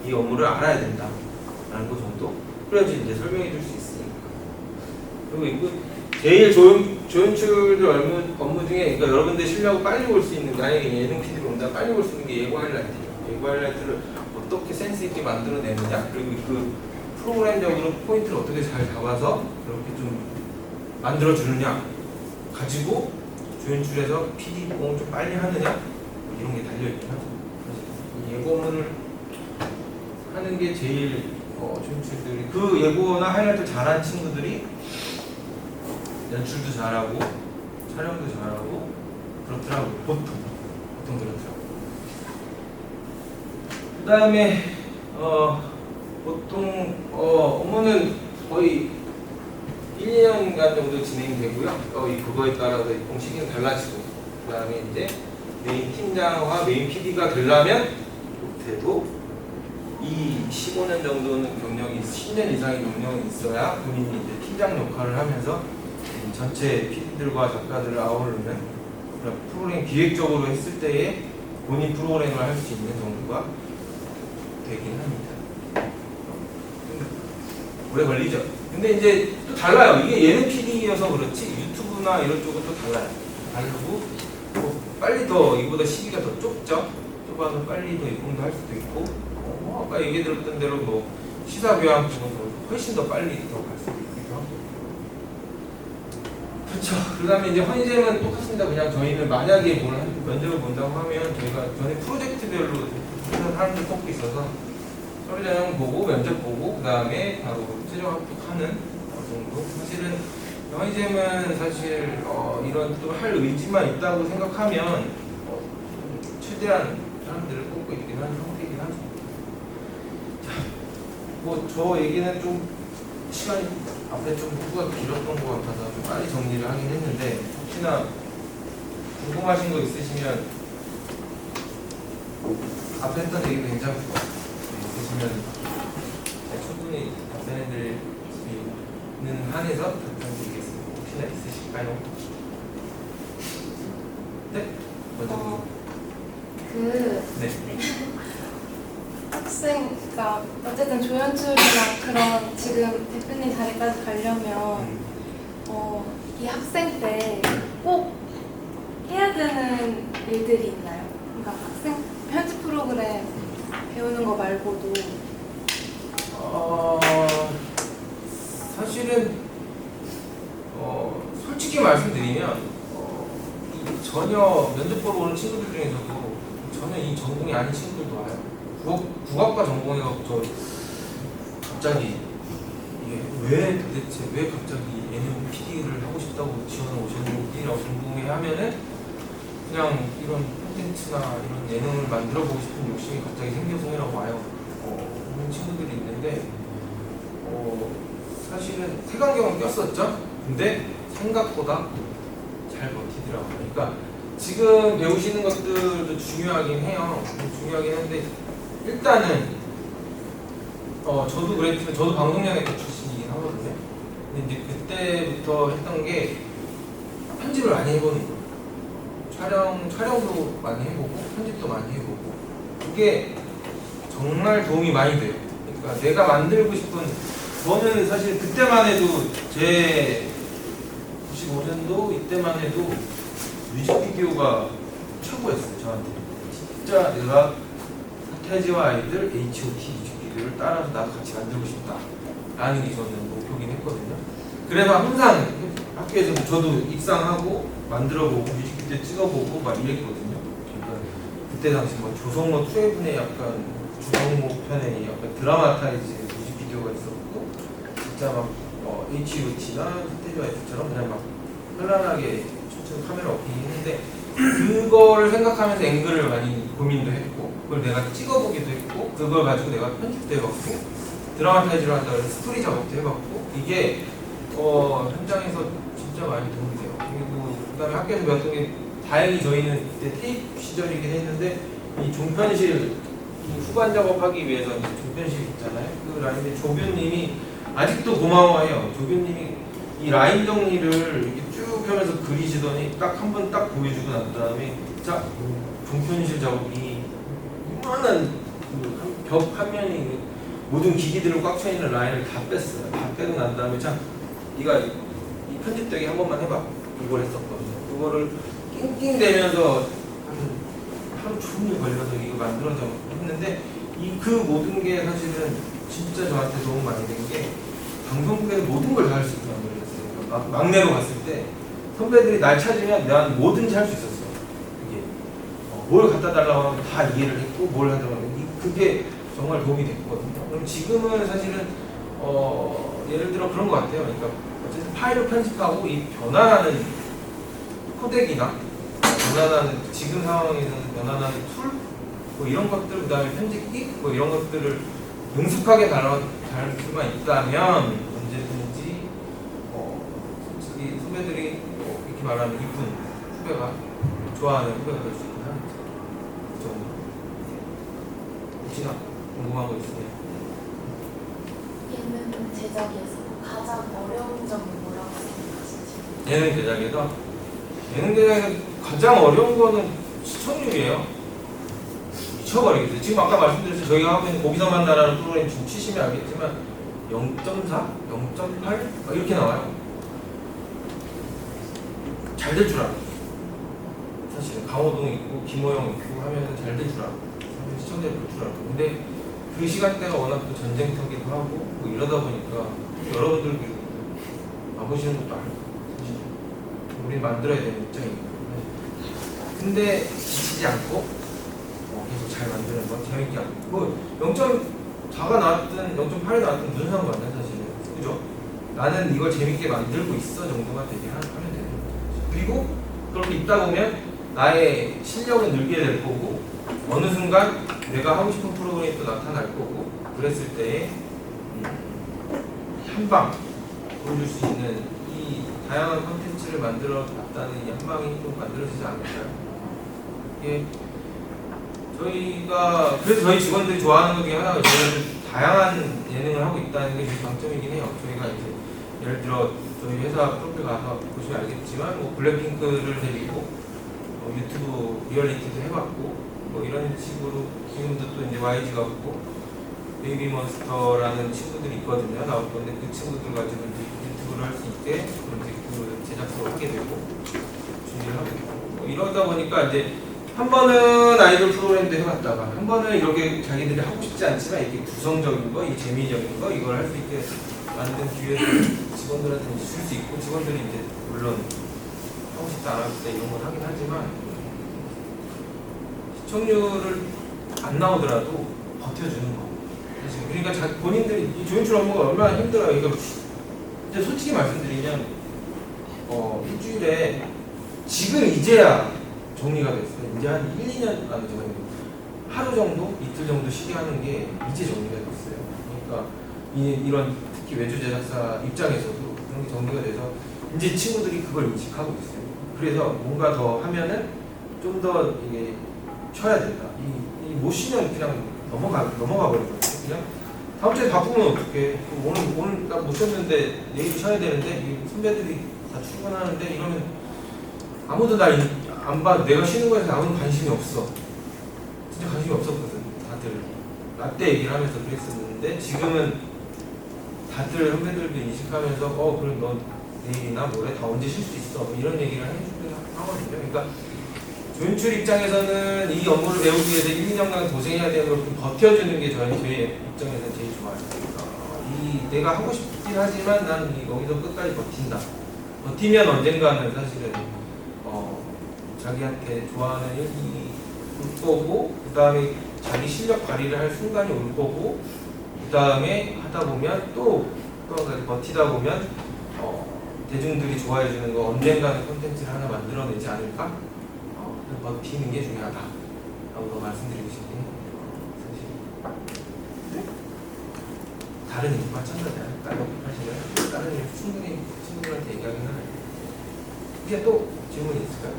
이 업무를 알아야 된다라는 거 정도. 그래야지 이제 설명해 줄 수 있으니까. 그리고 이거 제일 조연출들 업무 중에 그러니까 여러분들 실력을 빨리 볼 수 있는 만약에 예능 PD로 온다 빨리 볼 수 있는 게 예고 하이라이트예요. 예고 하이라이트를 어떻게 센스 있게 만들어내느냐 그리고 그 프로그램적으로 포인트를 어떻게 잘 잡아서 그렇게 좀 만들어 주느냐 가지고 조연출에서 PD 보공을 좀 빨리 하느냐 뭐 이런 게 달려 있긴 하죠. 예고 업무를 하는 게 제일 조연출들이 그 예고나 하이라이트 잘하는 친구들이 연출도 잘하고 촬영도 잘하고 그렇더라고요. 보통 그렇더라고요. 그 다음에 보통 업무는 거의 1, 2년간 정도 진행되고요. 그거에 따라서 공식은 달라지고 그 다음에 이제 메인 팀장과 메인 PD가 되려면 못해도 이 15년 정도는 경력이 10년 이상의 경력이 있어야 본인이 이제 팀장 역할을 하면서 전체 PD들과 작가들을 아우르는 그런 프로그램 기획적으로 했을 때에 본인 프로그램을 할 수 있는 정도가 되긴 합니다. 오래 걸리죠. 근데 이제 또 달라요. 이게 예능 PD여서 그렇지 유튜브나 이런 쪽은 또 달라요. 다르고 뭐 빨리 더 이보다 시기가 더 좁죠. 좁아서 빨리 더 입봉도 할 수도 있고 아까 얘기 들었던 대로 뭐 시사 교양 부분도 훨씬 더 빨리 더 갈 수도 있기도 하고. 그렇죠. 그 다음에 이제 허니잼은 똑같습니다. 그냥 저희는 만약에 면접을 본다고 하면 저희가 전에 프로젝트별로 사람들 뽑고 있어서 서류 전형 보고 면접 보고 그 다음에 바로 최종 합격하는 정도. 사실은 허니잼은 사실 이런 또 할 의지만 있다고 생각하면 최대한 사람들을 뽑고 있긴 한 상태이긴 하죠. 자, 뭐 저 얘기는 좀 시간이 앞에 좀 후가 길었던 것 같아서 좀 빨리 정리를 하긴 했는데 혹시나 궁금하신 거 있으시면 앞에 했던 얘기도 괜찮고 있으시면 충분히 답변해드리는 한에서 답변드리겠습니다. 혹시나 있으실까요? 네? 먼저 네. 학생가 어쨌든 조연출이나 그런 지금 대표님 자리까지 가려면 이 학생 때 꼭 해야 되는 일들이 있나요? 그러니까 학생 편집 프로그램 배우는 거 말고도 사실은 솔직히 말씀드리면 전혀 면접 보러 오는 친구들 중에서도 전혀 이 전공이 아닌 친구들도 와요. 국악과 전공해서 갑자기 이게 왜 갑자기 예능 PD를 하고 싶다고 지원을 오셨는지라고 궁금해하면은 그냥 이런 콘텐츠나 이런 예능을 만들어 보고 싶은 욕심이 갑자기 생겨서라고 와요. 그런 친구들이 있는데 사실은 색안경을 꼈었죠. 근데 생각보다 잘 버티더라고요. 그러니까 지금 배우시는 것들도 중요하긴 해요. 중요하긴 한데 일단은 저도 그랬지만 저도 방송연예과 출신이긴 하거든요. 근데 이제 그때부터 했던 게 편집을 많이 해보는 거예요. 촬영도 많이 해보고 편집도 많이 해보고 그게 정말 도움이 많이 돼요. 그러니까 내가 만들고 싶은 저는 사실 그때만 해도 제 95년도 이때만 해도 뮤직비디오가 충고했어요 저한테. 진짜 내가 태지와 아이들 HOT 뮤직비디오를 따라서 나도 같이 만들고 싶다 라는 게 저는 목표긴 했거든요. 그래서 항상 학교에서 저도 입상하고 만들어보고 뮤직비디오 찍어보고 막 이랬거든요. 그러니까 그때 당시 뭐 조성모 투애분의 약간 주성모 편의 약간 드라마타이즈 뮤직비디오가 있었고 진짜 막 HOT나 태지와 아이들처럼 그냥 막 현란하게 춤추는 카메라 어핑 했는데 그거를 생각하면서 앵글을 많이 고민도 했고 그걸 내가 찍어보기도 했고 그걸 가지고 내가 편집도 해봤고 드라마타이즈를 한다고 해서 스토리 작업도 해봤고 이게 현장에서 진짜 많이 도움이 돼요. 그리고 그 다음에 학교에서 배웠던 게 다행히 저희는 그때 테이프 시절이긴 했는데 이 종편실 이 후반 작업하기 위해서 이제 종편실 있잖아요. 그 라인에 조교님이 아직도 고마워해요. 조교님이 이 라인 정리를 이렇게 쭉 하면서 그리시더니 딱 한 번 딱 보여주고 난 다음에 자 종편실 작업이 이만한 벽 한 면이 모든 기기들로 꽉 차 있는 라인을 다 뺐어요. 다 빼고 난 다음에 자 네가 이 편집되게 한 번만 해봐 이걸 했었거든요. 그거를 낑낑대면서 하루 종일 걸려서 이거 만들어서 했는데 그 모든 게 사실은 진짜 저한테 도움 많이 된 게 방송국에서 모든 걸 다 할 수 있게 만들어졌어요. 그러니까 막내로 갔을 때 선배들이 날 찾으면 내가 뭐든지 할 수 있었어. 그게 뭘 갖다 달라고 하면 다 이해를 했고 뭘 하자고 하면 그게 정말 도움이 됐거든요. 그럼 지금은 사실은 예를 들어 그런 것 같아요. 그러니까 어쨌든 파일을 편집하고 이 변환하는 코덱이나 변환하는 지금 상황에서는 변환하는 툴 뭐 이런 것들 그다음에 편집기 뭐 이런 것들을 능숙하게 다룰 수만 있다면 언제든지 솔직히 선배들이 이렇게 말하는 이쁜 후배가 좋아하는 후배가 될 수 있긴 하는 거죠. 혹시나 궁금한 거 있으세요? 예능 제작에서 가장 어려운 점은 뭐라고 생각하시나요? 예능 제작에서 예능 제작에서 가장 어려운 거는 시청률이에요. 미쳐버리겠어요. 지금 아까 말씀드렸죠. 저희가 하고 있는 거기서 만나라는 프로그램 지금 치시면 알겠지만 0.4, 0.8 이렇게 나와요. 잘 될 줄 알아요. 사실은 강호동 있고 김호영 있고 하면 잘 될 줄 알아요. 시청자들 볼 줄 알아요. 근데 그 시간대가 워낙 또 전쟁터기도 하고 뭐 이러다 보니까 여러분들도 와보시는 것도 알고 사실 우리 만들어야 되는 입장이기 때문에 근데 지치지 않고 계속 잘 만드는 건 재밌게 하고 뭐 0.4가 나왔든 0.8이 나왔든 무슨 상관이야 사실은 그죠? 나는 이걸 재밌게 만들고 있어 정도가 되게 하면 되는 거죠. 그리고 그렇게 있다 보면 나의 실력은 늘게 될 거고 어느 순간 내가 하고 싶은 프로그램이 또 나타날 거고 그랬을 때에 한방 보여줄 수 있는 이 다양한 콘텐츠를 만들어 봤다는 이 한방이 또 만들어지지 않을까요? 이게 저희가 그래서 저희 직원들이 좋아하는 것 중에 하나가 저희는 다양한 예능을 하고 있다는 게 저희 장점이긴 해요. 저희가 이제 예를 들어 저희 회사 프로필 가서 보시면 알겠지만 뭐 블랙핑크를 데리고 유튜브 리얼리티도 해봤고 뭐 이런 식으로 지금도 또 이제 YG가 없고 베이비몬스터라는 친구들이 있거든요. 나올 건데 그 친구들 가지고 유튜브를 할 수 있게 그 제작소를 하게 되고 준비를 하게 되고 뭐 이러다 보니까 이제 한 번은 아이돌 프로그램도 해봤다가 한 번은 이렇게 자기들이 하고 싶지 않지만 이렇게 구성적인 거, 이 재미적인 거 이걸 할 수 있게 만든 기회를 직원들한테 줄 수 있고 직원들이 이제 물론 하고 싶다 안 하고 싶다 이런 걸 하긴 하지만 시청률을 안 나오더라도 버텨주는 거. 그러니까 본인들이 이 조연출 업무가 얼마나 힘들어요. 이거 이제 솔직히 말씀드리면 일주일에 지금 이제야 정리가 됐어요. 이제 한 1, 2년 안 되죠. 하루 정도, 이틀 정도 쉬게 하는 게 이제 정리가 됐어요. 그러니까 이런 특히 외주 제작사 입장에서도 그런 게 정리가 돼서 이제 친구들이 그걸 인식하고 있어요. 그래서 뭔가 더 하면은 좀 더 이게 쉬어야 된다. 못 쉬면 그냥 넘어가 버리거든요. 그냥 다음 주에 바쁘면 어떡해. 오늘 나 못 쉬었는데 내일 쉬어야 되는데 이 선배들이 다 출근하는데 이러면 아무도 날 안 봐. 내가 쉬는 거에 대해서 아무도 관심이 없어. 진짜 관심이 없었거든. 다들 나 때 얘기를 하면서 그랬었는데 지금은 다들 선배들도 인식하면서 그럼 너 내일이나 모레 다 언제 쉴 수 있어. 이런 얘기를 해주긴 하거든요. 그러니까 조연출 입장에서는 이 업무를 배우기 위해서 1, 2년간 고생해야 되는 걸 좀 버텨주는 게 저희 입장에서 제일 좋아요. 내가 하고 싶긴 하지만 난 여기서 끝까지 버틴다. 버티면 언젠가는 사실은 자기한테 좋아하는 일이 올 거고, 그 다음에 자기 실력 발휘를 할 순간이 올 거고, 그 다음에 하다 보면 또 한 가지 버티다 보면 대중들이 좋아해 주는 거 언젠가는 콘텐츠를 하나 만들어내지 않을까? 버티는 게 중요하다 라고 말씀드리고 싶긴 해요. 사실 다른 일 마찬가지 아닐까요? 사실은 다른 일 충분히 친구들한테 얘기하긴 하는데 이게 또 질문이 있을까요?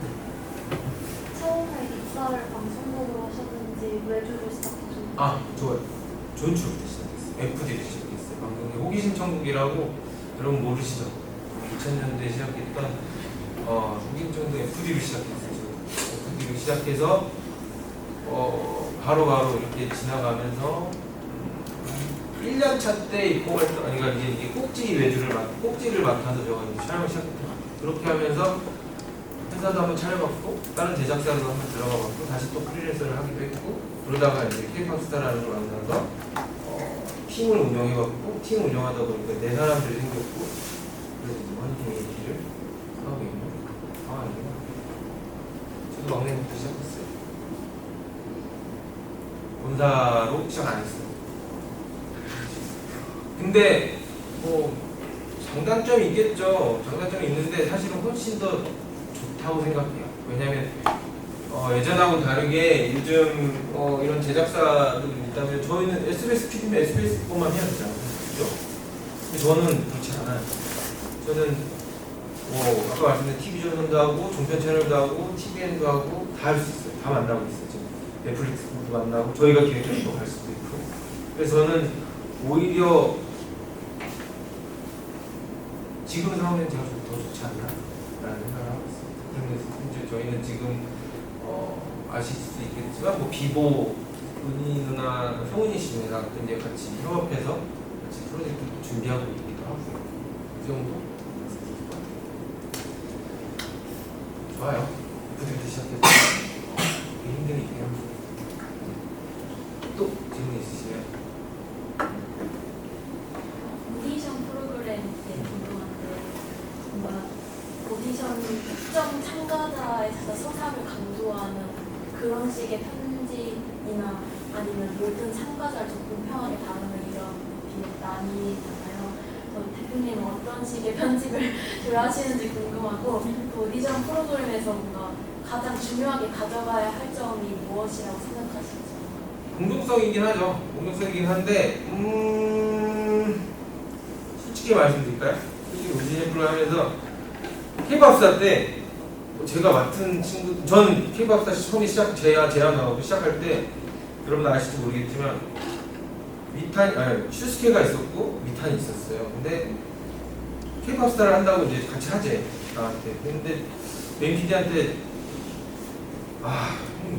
처음에 입사를 방송국으로 하셨는지 외주로 시작하셨나요? 아 좋아요. 조연출부터 시작했어요. FD를 시작했어요. 방송에 호기심 천국이라고 여러분 모르시죠? 2000년대에 시작했던 호기심 천국 FD를 시작했어요. FD를 시작해서 바로바로 이렇게 지나가면서 1년차 때 입고할 때, 아니, 그러니까 이게 꼭지를 맡아서 제가 이제 촬영을 시작했어요. 그렇게 하면서 회사도 한번 촬영해봤고, 다른 제작사도 한번 들어가봤고, 다시 또 프리랜서를 하기도 했고, 그러다가 이제 K-팝스타라는 걸 만나서 팀을 운영해봤고, 팀 운영하다 보니까 네 사람들이 생겼고, 그래서 이제 환경의 길을 하고 있는 상황이에요. 저도 막내부터 시작했어요. 본사로 시작 안 했어요. 근데 뭐 장단점이 있겠죠. 장단점이 있는데 사실은 훨씬 더 좋다고 생각해요. 왜냐면 예전하고 다르게 요즘 이런 제작사들이 있다면 저희는 SBS PD면 SBS 것만 해야 되잖아요. 그죠? 근데 저는 그렇지 않아요. 저는 아까 말씀드린 TV조선도 하고 종편 채널도 하고 TVN도 하고 다 할 수 있어요. 다 만나고 있어요. 지금 넷플릭스도 만나고 저희가 기획해서 또 갈 수도 있고. 그래서 저는 오히려 지금 상황은 제가 좀 더 좋지 않나 라는 생각을 하고 있습니다. 그래서 저희는 지금 아실 수도 있겠지만 뭐 비보 은희 누나 성은이 씨랑 이제 같이 협업해서 같이 프로젝트도 준비하고 있기도 하고요. 그 정도 좋아요. 부들부들 시작해서 힘들긴 합니다. 또 질문 있으시나요? 오디션 프로그램 때 궁금한데 뭔가 오디션 특정 참가자에 있어서 서사를 강조하는 그런 식의 편집이나 아니면 모든 참가자를 좀 공평하게 다루는 이런 비록 나뉘잖아요. 대표님은 어떤 식의 편집을 주로 하시는지 궁금하고 그 오디션 프로그램에서 뭔가 가장 중요하게 가져가야 할 점이 무엇이라고 생각하시는지. 공동성이긴 하죠. 공동성이긴 한데 솔직히 말씀드릴까요? 솔직히 오디션 프로 하면서 K-팝스타 때 제가 맡은 친구, 전 K-팝스타 처음에 제가 제안 나오고 시작할 때 여러분 아실지 모르겠지만 슈스케가 있었고 미탄이 있었어요. 근데 K-팝스타를 한다고 이제 같이 하재 나한테. 근데 메인 PD한테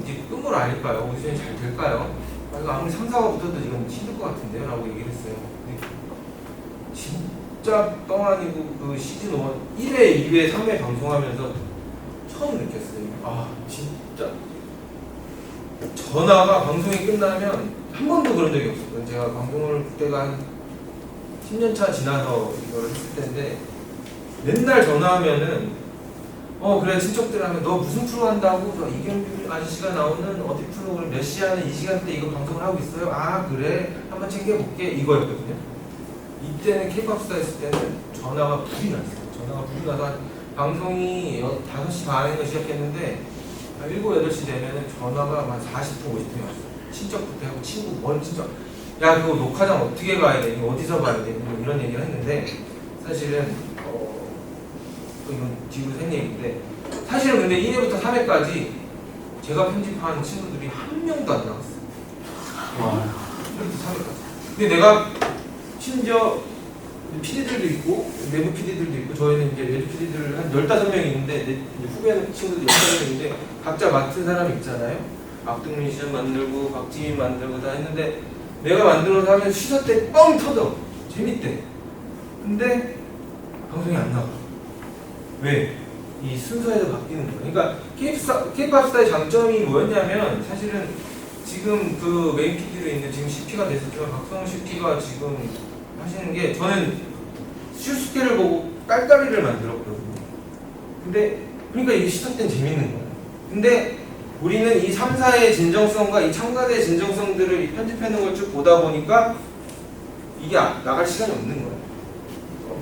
이제 끝물 아닐까요? 오디션이 잘 될까요? 이거 아무리 상사가 붙어도 이건 힘들 것 같은데요? 라고 얘기를 했어요. 근데 진짜 뻥 아니고 그 시즌 1, 1회, 2회, 3회 방송하면서 처음 느꼈어요. 진짜 전화가 방송이 끝나면 한 번도 그런 적이 없었거든요. 제가 방송을 그때가 한 10년차 지나서 이걸 했을 텐데 맨날 전화하면은 그래 친척들 하면 너 무슨 프로 한다고? 저 이경규 아저씨가 나오는 어디 프로그램 몇 시에 하는 이 시간대 이거 방송을 하고 있어요? 그래 한번 챙겨볼게 이거였거든요. 이때는 K-팝스타 했을 때는 전화가 불이 났어요. 전화가 불이 나서 방송이 5시 반에 시작했는데 7, 8시 되면은 전화가 한 40분, 50분이 왔어요. 친척부터 하고 친구, 뭔 친척 야 그거 녹화장 어떻게 가야 되니? 어디서 봐야 되니? 이런 얘기를 했는데 사실은 이건 뒤로 생 얘기인데 사실은 근데 1회부터 3회까지 제가 편집한 친구들이 한 명도 안 나왔어요. 1회부터 3회까지. 근데 내가 심지어 PD들도 있고 내부 PD들도 있고 저희는 이제 외주 PD들 한 15명이 있는데 이제 후배 친구들 15명인데 각자 맡은 사람이 있잖아요. 악동민 시즌 만들고 박지민 만들고 다 했는데 내가 만들어서 하면 시사 때 뻥 터져. 재밌대. 근데 방송이 안 나와. 왜? 이 순서에서 바뀌는 거예요. 그러니까 K-pop 스타의 장점이 뭐였냐면 사실은 지금 그 메인 PD로 있는 지금 CP가 됐었지만 박성훈 CP가 지금 하시는 게 저는 슈스케를 보고 깔깔이를 만들었거든요. 근데 그러니까 이게 시작 때는 재밌는 거예요. 근데 우리는 이 3, 4의 진정성과 이 참가자의 진정성들을 편집하는 걸 쭉 보다 보니까 이게 나갈 시간이 없는 거예요.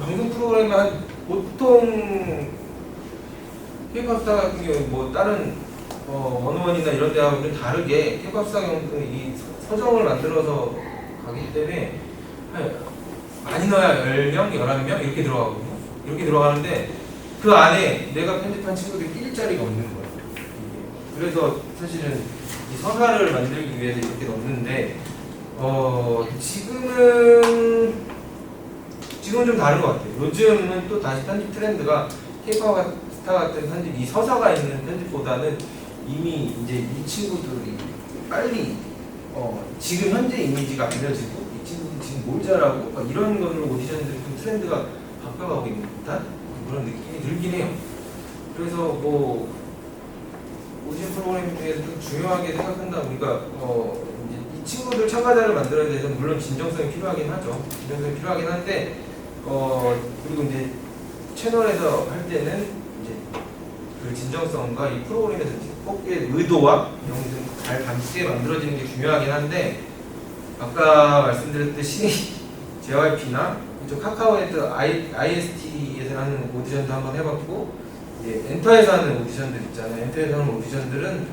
방송 프로그램은 보통 K-pop 스타 같은 경우 뭐 다른 원어원이나 이런 데하고는 다르게 K-pop 스타 경우는 이 서정을 만들어서 가기 때문에 많이 넣어야 10명, 11명 이렇게 들어가거든요. 이렇게 들어가는데 그 안에 내가 편집한 친구들이 낄 자리가 없는 거예요. 그래서 사실은 이 서사를 만들기 위해서 이렇게 넣는데 지금은 좀 다른 것 같아요. 요즘은 또 다시 편집 트렌드가 K-pop 스타 같은 편집, 이 서사가 있는 편집보다는 이미 이제 이 친구들이 빨리 지금 현재 이미지가 알려지고 이 친구들이 지금 뭘 잘하고 막 이런 걸로 오디션들이 좀 트렌드가 바뀌어가고 있는 듯한 그런 느낌이 들긴 해요. 그래서 뭐 오디션 프로그램 중에서 좀 중요하게 생각한다 보니까 이제 이 친구들 참가자를 만들어야 돼서 물론 진정성이 필요하긴 하죠. 진정성이 필요하긴 한데 그리고 이제 채널에서 할 때는 이제 그 진정성과 이 프로그램에서 뽑기의 의도와 이런 게 좀 잘 감지게 만들어지는 게 중요하긴 한데 아까 말씀드렸듯이 JYP나 이쪽 카카오네트 IST에서 하는 오디션도 한번 해봤고 이제 엔터에서 하는 오디션들 있잖아요. 엔터에서 하는 오디션들은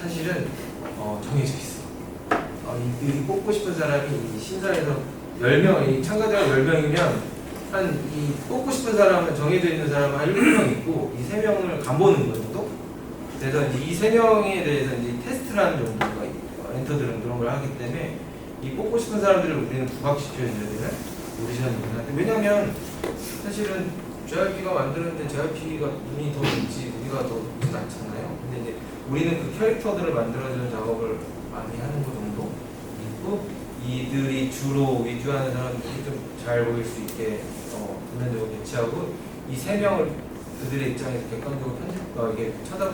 사실은 정해져 있어. 이 뽑고 싶은 사람이 이 심사에서 10명, 이 참가자가 10명이면 한 이 뽑고 싶은 사람은 정해져 있는 사람은 한 7명 있고 이 3명을 간보는 거 정도? 그래서 이 3명에 대해서 이제 테스트라는 정도가 엔터들은 그런 걸 하기 때문에 이 뽑고 싶은 사람들을 우리는 부각시켜야 되는 오디션입니다. 왜냐면 사실은 JYP가 만드는데 JYP가 눈이 더 있지 우리가 더 높진 않잖아요. 근데 이제 우리는 그 캐릭터들을 만들어주는 작업을 많이 하는 거 정도 있고 이들이 주로 위주하는 사람들이 좀 잘 보일 수 있게 분면적으로 배치하고 이 3명을 그들의 입장에서 객관적으로 이게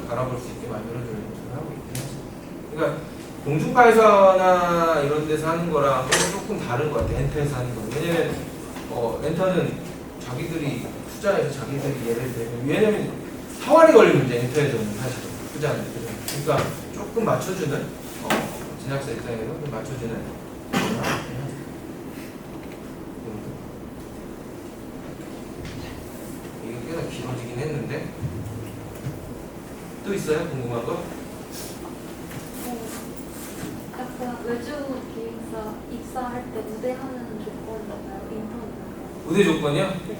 바라볼 수 있게 만들어주는 것을 하고 있긴 하죠. 그러니까 공중파에서나 이런 데서 하는 거랑 조금 다른 것 같아요. 엔터에서 하는 거는. 왜냐면 엔터는 자기들이 투자해서 자기들이 예를 들면 왜냐면 사활이 걸리면 이제 엔터에서는 사실 투자는 그러니까 조금 맞춰주는 제작사 입장에서 좀 맞춰주는 이게 꽤나 길어지긴 했는데 또 있어요? 궁금한 거? 약간 외주 기획사 입사할 때 무대하는 조건이 있나요? 인턴인가요? 우대 조건이요? 네.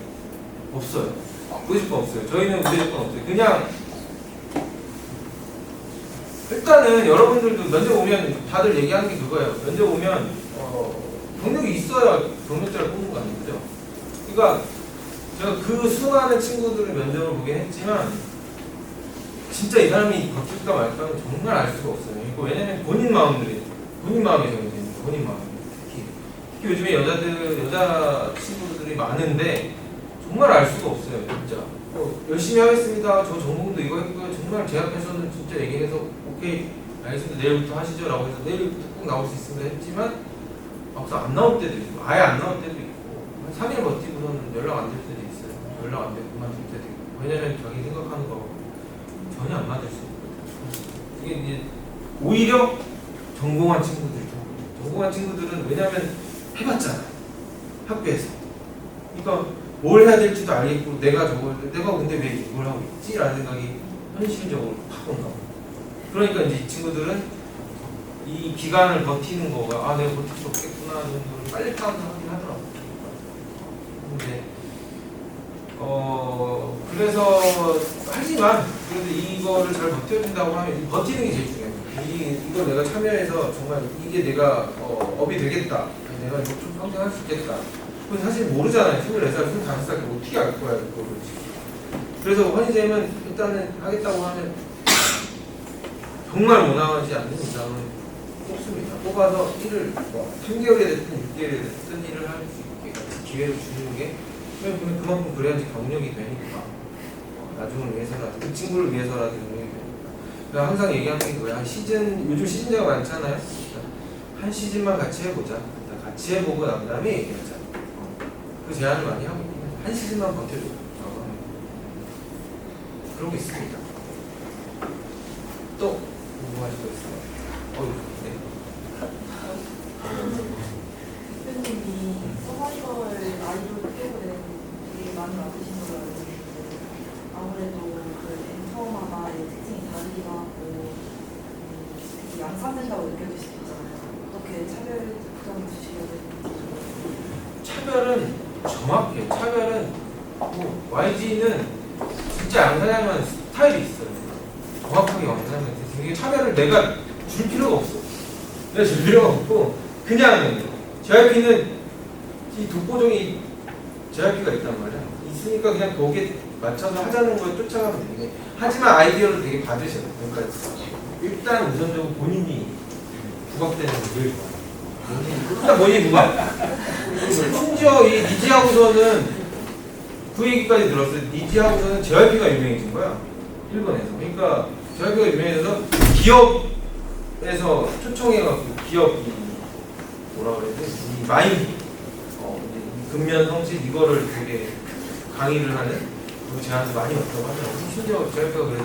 없어요. 우대 조건 없어요. 저희는 우대 조건 없어요. 그냥 일단은 여러분들도 면접 오면 다들 얘기하는 게 그거예요. 면접 오면 경력이 있어야 경력자를 뽑는 거 아니에요, 그죠? 그러니까 제가 그 수많은 친구들을 면접을 보긴 했지만 진짜 이 사람이 버틸까 말까는 정말 알 수가 없어요. 왜냐면 본인 마음이 정해져 있는 거예요. 본인 마음이. 특히 요즘에 여자 친구들이 많은데 정말 알 수가 없어요, 진짜. 열심히 하겠습니다. 저 전공도 이거 했고요. 정말 제 앞에서는 진짜 얘기해서 오케이 알겠습니다. 내일부터 하시죠 라고 해서 내일부터 꼭 나올 수 있습니다 했지만 막상 안 나올 때도 있고 아예 안 나올 때도 있고 한 3일 버티고서는 연락 안 될 때도 있어요. 연락 안 되고 그만둘 때도 있고 왜냐면 자기 생각하는 거 전혀 안 맞을 수 있거든요. 이게 이제 오히려 전공한 친구들은 왜냐면 해봤잖아 학교에서. 그러니까 뭘 해야 될지도 알겠고 내가 근데 왜 이걸 하고 있지? 라는 생각이 현실적으로 확 온다. 그러니까 이제 이 친구들은 이 기간을 버티는 거가 내가 버틸 수 없겠구나 정도를 빨리 파악하긴 하더라고요. 근데 그래서 하지만 그래도 이거를 잘 버텨준다고 하면 버티는 게 제일 중요해요. 이걸 내가 참여해서 정말 이게 내가 업이 되겠다. 내가 이거 좀 평생 할 수 있겠다. 그건 사실 모르잖아요. 24살, 25살 어떻게 알 거야 그거를. 그래서 허니잼은 일단은 하겠다고 하면 정말 원하지 않는 이상은 뽑습니다. 뽑아서 3개월이 됐든 6개월이 됐든 일을 할 수 있게 기회를 주는 게 그만큼 그래야지 경력이 되니까 나중을 위해서라도 그 친구를 위해서라도 그러니까 항상 얘기하는 게 뭐야? 시즌 요즘 시즌제가 많잖아요. 한 시즌만 같이 해보자. 같이 해보고 난 다음에 얘기하자. 그 제안을 많이 하고 있거든요. 한 시즌만 버텨줘. 그런 게 있습니다. 또 궁금하신 거 있어요? 네. 대표님이 서바이벌 라이브를 빼고 되게 많이 만드신 걸로 알고 있는데 아무래도 그 엔터마다의 특징이 다르기도 하고 되게 양산된다고 느껴질 수 있잖아요. 어떻게 차별점을 주시려고 차별은 정확해요. 차별은 YG는 진짜 양산하면 스타일이 있어요. 정확하게 양산하면 이게 차별을 내가 줄 필요가 없어. 내가 줄 필요가 없고 그냥 JYP는 이 독보적인 JYP가 있단 말이야. 있으니까 그냥 거기에 맞춰서 하자는 걸 쫓아가면 되는데 하지만 아이디어를 되게 받으셔요. 그러니까 일단 우선적으로 본인이 부각되는 게 제일 좋아요. 일단 본인이 부각. 심지어 이 니지하고서는 그 얘기까지 들었어요. 니지하고서는 JYP가 유명해진 거야. 일본에서. 그러니까 JYP가 유명해져서 기업에서 초청해갖고 기업이 뭐라 그래야 돼? 이 마인드, 근면 성실 이거를 되게 강의를 하는 그 제안도 많이 왔다고 하더라고요. 심지어 JYP가 그래서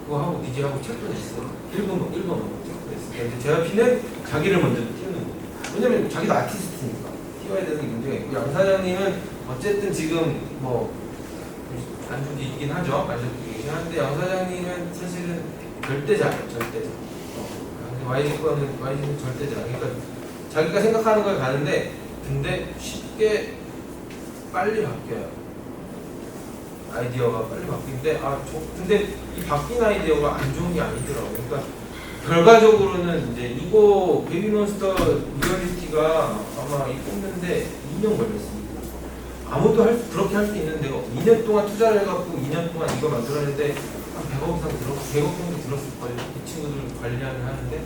그거 하고 니지하고 책도 냈어요. 일본어 책도 냈어요. 근데 JYP는 자기를 먼저 띄우는 거예요. 왜냐면 자기도 아티스트니까 띄워야 되는 게 문제가 있고 양 사장님은 어쨌든 지금 뭐 안주기이긴 하죠. 안주기이긴 한데 양 사장님은 사실은 절대자예요. 절대자. YG는 절대자. 그러니까 자기가 생각하는 걸 가는데 근데 쉽게 빨리 바뀌어요. 아이디어가 빨리 바뀌는데 근데 이 바뀐 아이디어가 안 좋은 게 아니더라고요. 그러니까 결과적으로는 이제 이거 베이비몬스터 리얼리티가 아마 이 뽑는데 2년 걸렸습니다. 아무도 그렇게 할 수 있는데 2년 동안 투자를 해갖고 2년 동안 이거 만들었는데 한 100억 이상 100억 정도 들었을 거예요. 이 친구들 관리를 하는데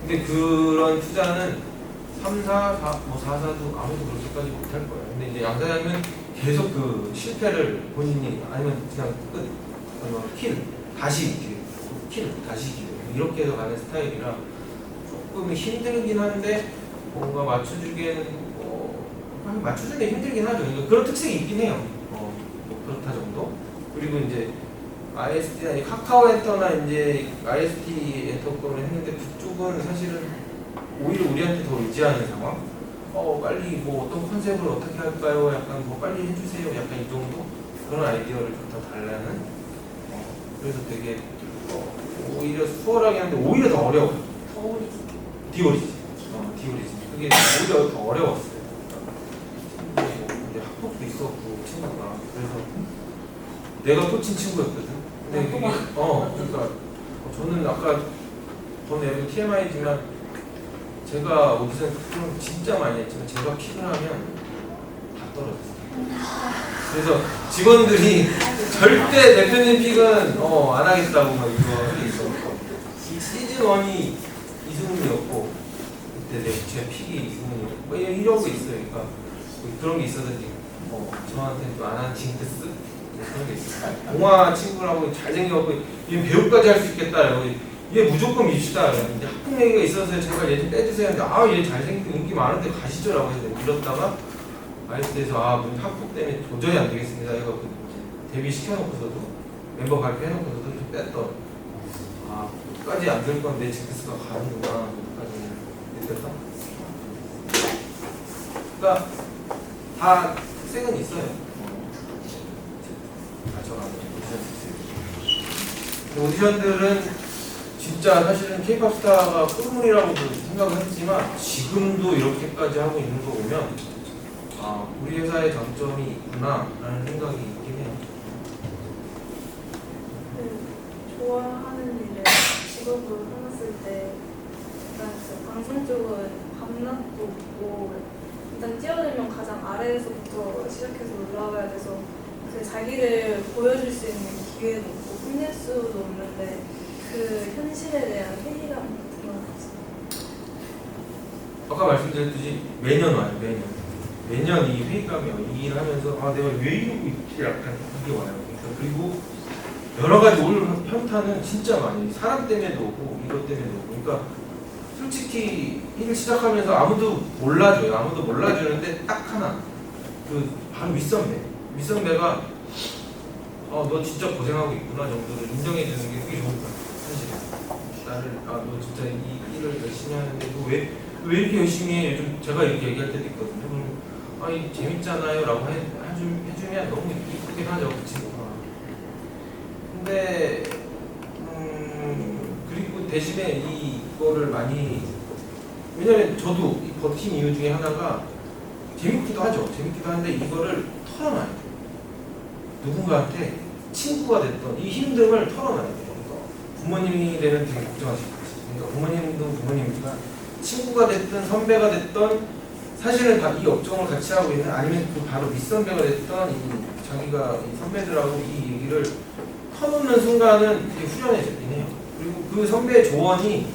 근데 그런 투자는 3, 4, 4사도 아무도 그렇게까지 못할 거예요. 근데 이제 양 사장님은 계속 그 실패를 본인이 아니면 그냥 다시 이렇게 해서 가는 스타일이라 조금 힘들긴 한데 뭔가 맞춰주기에는 맞춰주는 게 힘들긴 하죠. 그러니까 그런 특색이 있긴 해요. 뭐 그렇다 정도. 그리고 이제 IST나 카카오 엔터나 이제 IST 엔터 거를 했는데 그쪽은 사실은 오히려 우리한테 더 의지하는 상황. 빨리 뭐 어떤 컨셉을 어떻게 할까요? 약간 뭐 빨리 해주세요. 약간 이 정도 그런 아이디어를 좀 더 달라는. 그래서 되게 오히려 수월하게 하는데 오히려 더 어려워. 디오리지. 그게 오히려 더 어려웠어요. 근데 학폭도 있었고 친구가 그래서 내가 꽂힌 친구였거든. 근데 그게 그러니까 저는 아까 전 TMI지만 제가 오디션 프로그램 진짜 많이 했지만 제가 픽을 하면 다 떨어졌어요. 그래서 직원들이 절대 대표님 픽은 안 하겠다고 막 이거 하게 있었고 시즌 1이 이승훈이었고 그때 제 픽이 이승훈이었고 뭐 이런 거 있어요. 그러니까 그런 게 있어서 저한테 또 안 하는 징크스 그런 게 있어요. 동화 친구라고 잘생겨갖고 얘 배우까지 할 수 있겠다. 얘 무조건 밉시다. 이제 학폭 얘기가 있어서 제가 얘 좀 빼주세요. 근데 얘 잘생기고 인기 많은데 가시죠라고 해서 밀었다가 아이스에서 학폭 때문에 도저히 안 되겠습니다. 이거 데뷔 시켜놓고서도 멤버 발표해놓고서도 좀 뺐던 끝까지 안 될 건 내 징크스가 가는구나. 끝까지 느꼈다. 그러니까 다 특색은 있어요. 맞춰가는 오디션들은 진짜 사실은 K-POP 스타가 꿈물이라고 생각을 했지만 지금도 이렇게까지 하고 있는 거 보면 우리 회사의 장점이 있구나 라는 생각이 있긴 해요. 좋아하는 일을 직업으로 해놨을 때 일단 방송 쪽은 밤낮도 없고 일단 뛰어들면 가장 아래에서부터 시작해서 올라가야 돼서 그 자기를 보여줄 수 있는 기회도 없고 힘낼 수도 없는데 그 현실에 대한 회의감 같은 건 없어요. 아까 말씀드렸듯이 매년 와요. 매년 이 회의감이 이 일을 하면서 내가 왜 이러고 있지? 약간 이게 와요. 그리고 여러 가지 올 현타는 진짜 많이 사람 때문에도 오고 이것 때문에도 오고. 그러니까 솔직히 일을 시작하면서 아무도 몰라줘요. 아무도 몰라주는데 딱 하나 그 바로 윗선배가 너 진짜 고생하고 있구나 정도를 인정해주는 게 그게 좋은 거야. 사실 나를 너 진짜 이 일을 열심히 하는데 너 왜 이렇게 열심히 해? 요즘 제가 이렇게 얘기할 때도 있거든요. 그럼 이 재밌잖아요 라고 해주면 너무 이쁘긴 하죠. 그 친구가. 근데 그리고 대신에 이거를 많이, 왜냐면 저도 이 버틴 이유 중에 하나가 재밌기도 하죠. 재밌기도 한데 이거를 털어놔야 돼요. 누군가한테 친구가 됐던 이 힘듦을 털어놔야 돼요. 그러니까 부모님이 되면 되게 걱정하실 거지. 그러니까 부모님도 부모님이지만 친구가 됐든 선배가 됐든 사실은 다 이 업종을 같이 하고 있는, 아니면 그 바로 윗선배가 됐던 이 자기가 이 선배들하고 이 얘기를 터놓는 순간은 되게 후련해지긴 해요. 그리고 그 선배의 조언이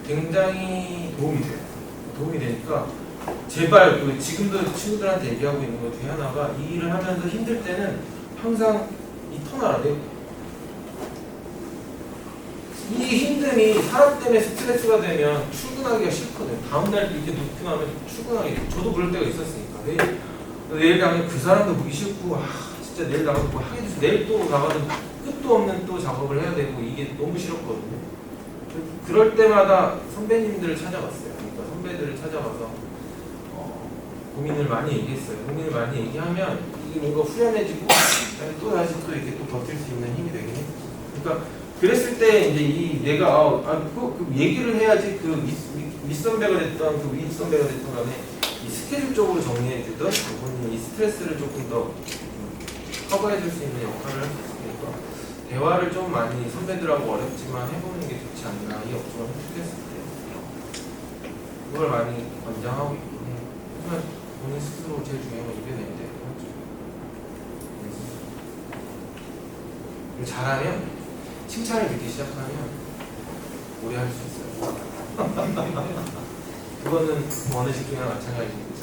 굉장히 도움이 돼요. 도움이 되니까 제발 그 지금도 친구들한테 얘기하고 있는 것 중에 하나가, 이 일을 하면서 힘들 때는 항상 이 터놔라. 이 힘듦이 사람 때문에 스트레스가 되면 출근하기가 싫거든요. 다음날 이렇게 눕고 나면 출근하기, 저도 그럴 때가 있었으니까. 내일 가면 그 사람도 보기 싫고, 진짜 내일 나가서 뭐 하게 돼서 내일 또 나가서 끝도 없는 또 작업을 해야 되고, 이게 너무 싫었거든요. 그럴 때마다 선배님들을 찾아갔어요. 그러니까 선배들을 찾아가서 고민을 많이 얘기했어요. 고민을 많이 얘기하면 이게 뭔가 후련해지고 또 다시 또 이렇게 또 버틸 수 있는 힘이 되긴 해요. 그러니까 그랬을 때 이제 내가 그 얘기를 해야지. 그 윗선배가 됐던 그 윗선배가 됐던 간에 이 스케줄 쪽으로 정리해주던 본인이 이 스트레스를 조금 더 커버해줄 수 있는 역할을 할 수 있으니까 대화를 좀 많이 선배들하고 어렵지만 해보는 게 좋지 않나, 이 업종을 선택했을 때. 그걸 많이 권장하고 있긴 해요. 하지만 본인 스스로 제일 중요한 건 이겨내야 돼요. 그리고 잘하면, 칭찬을 듣기 시작하면 오래 할 수 있어요. 그거는 어느 직종이나 마찬가지인 거죠.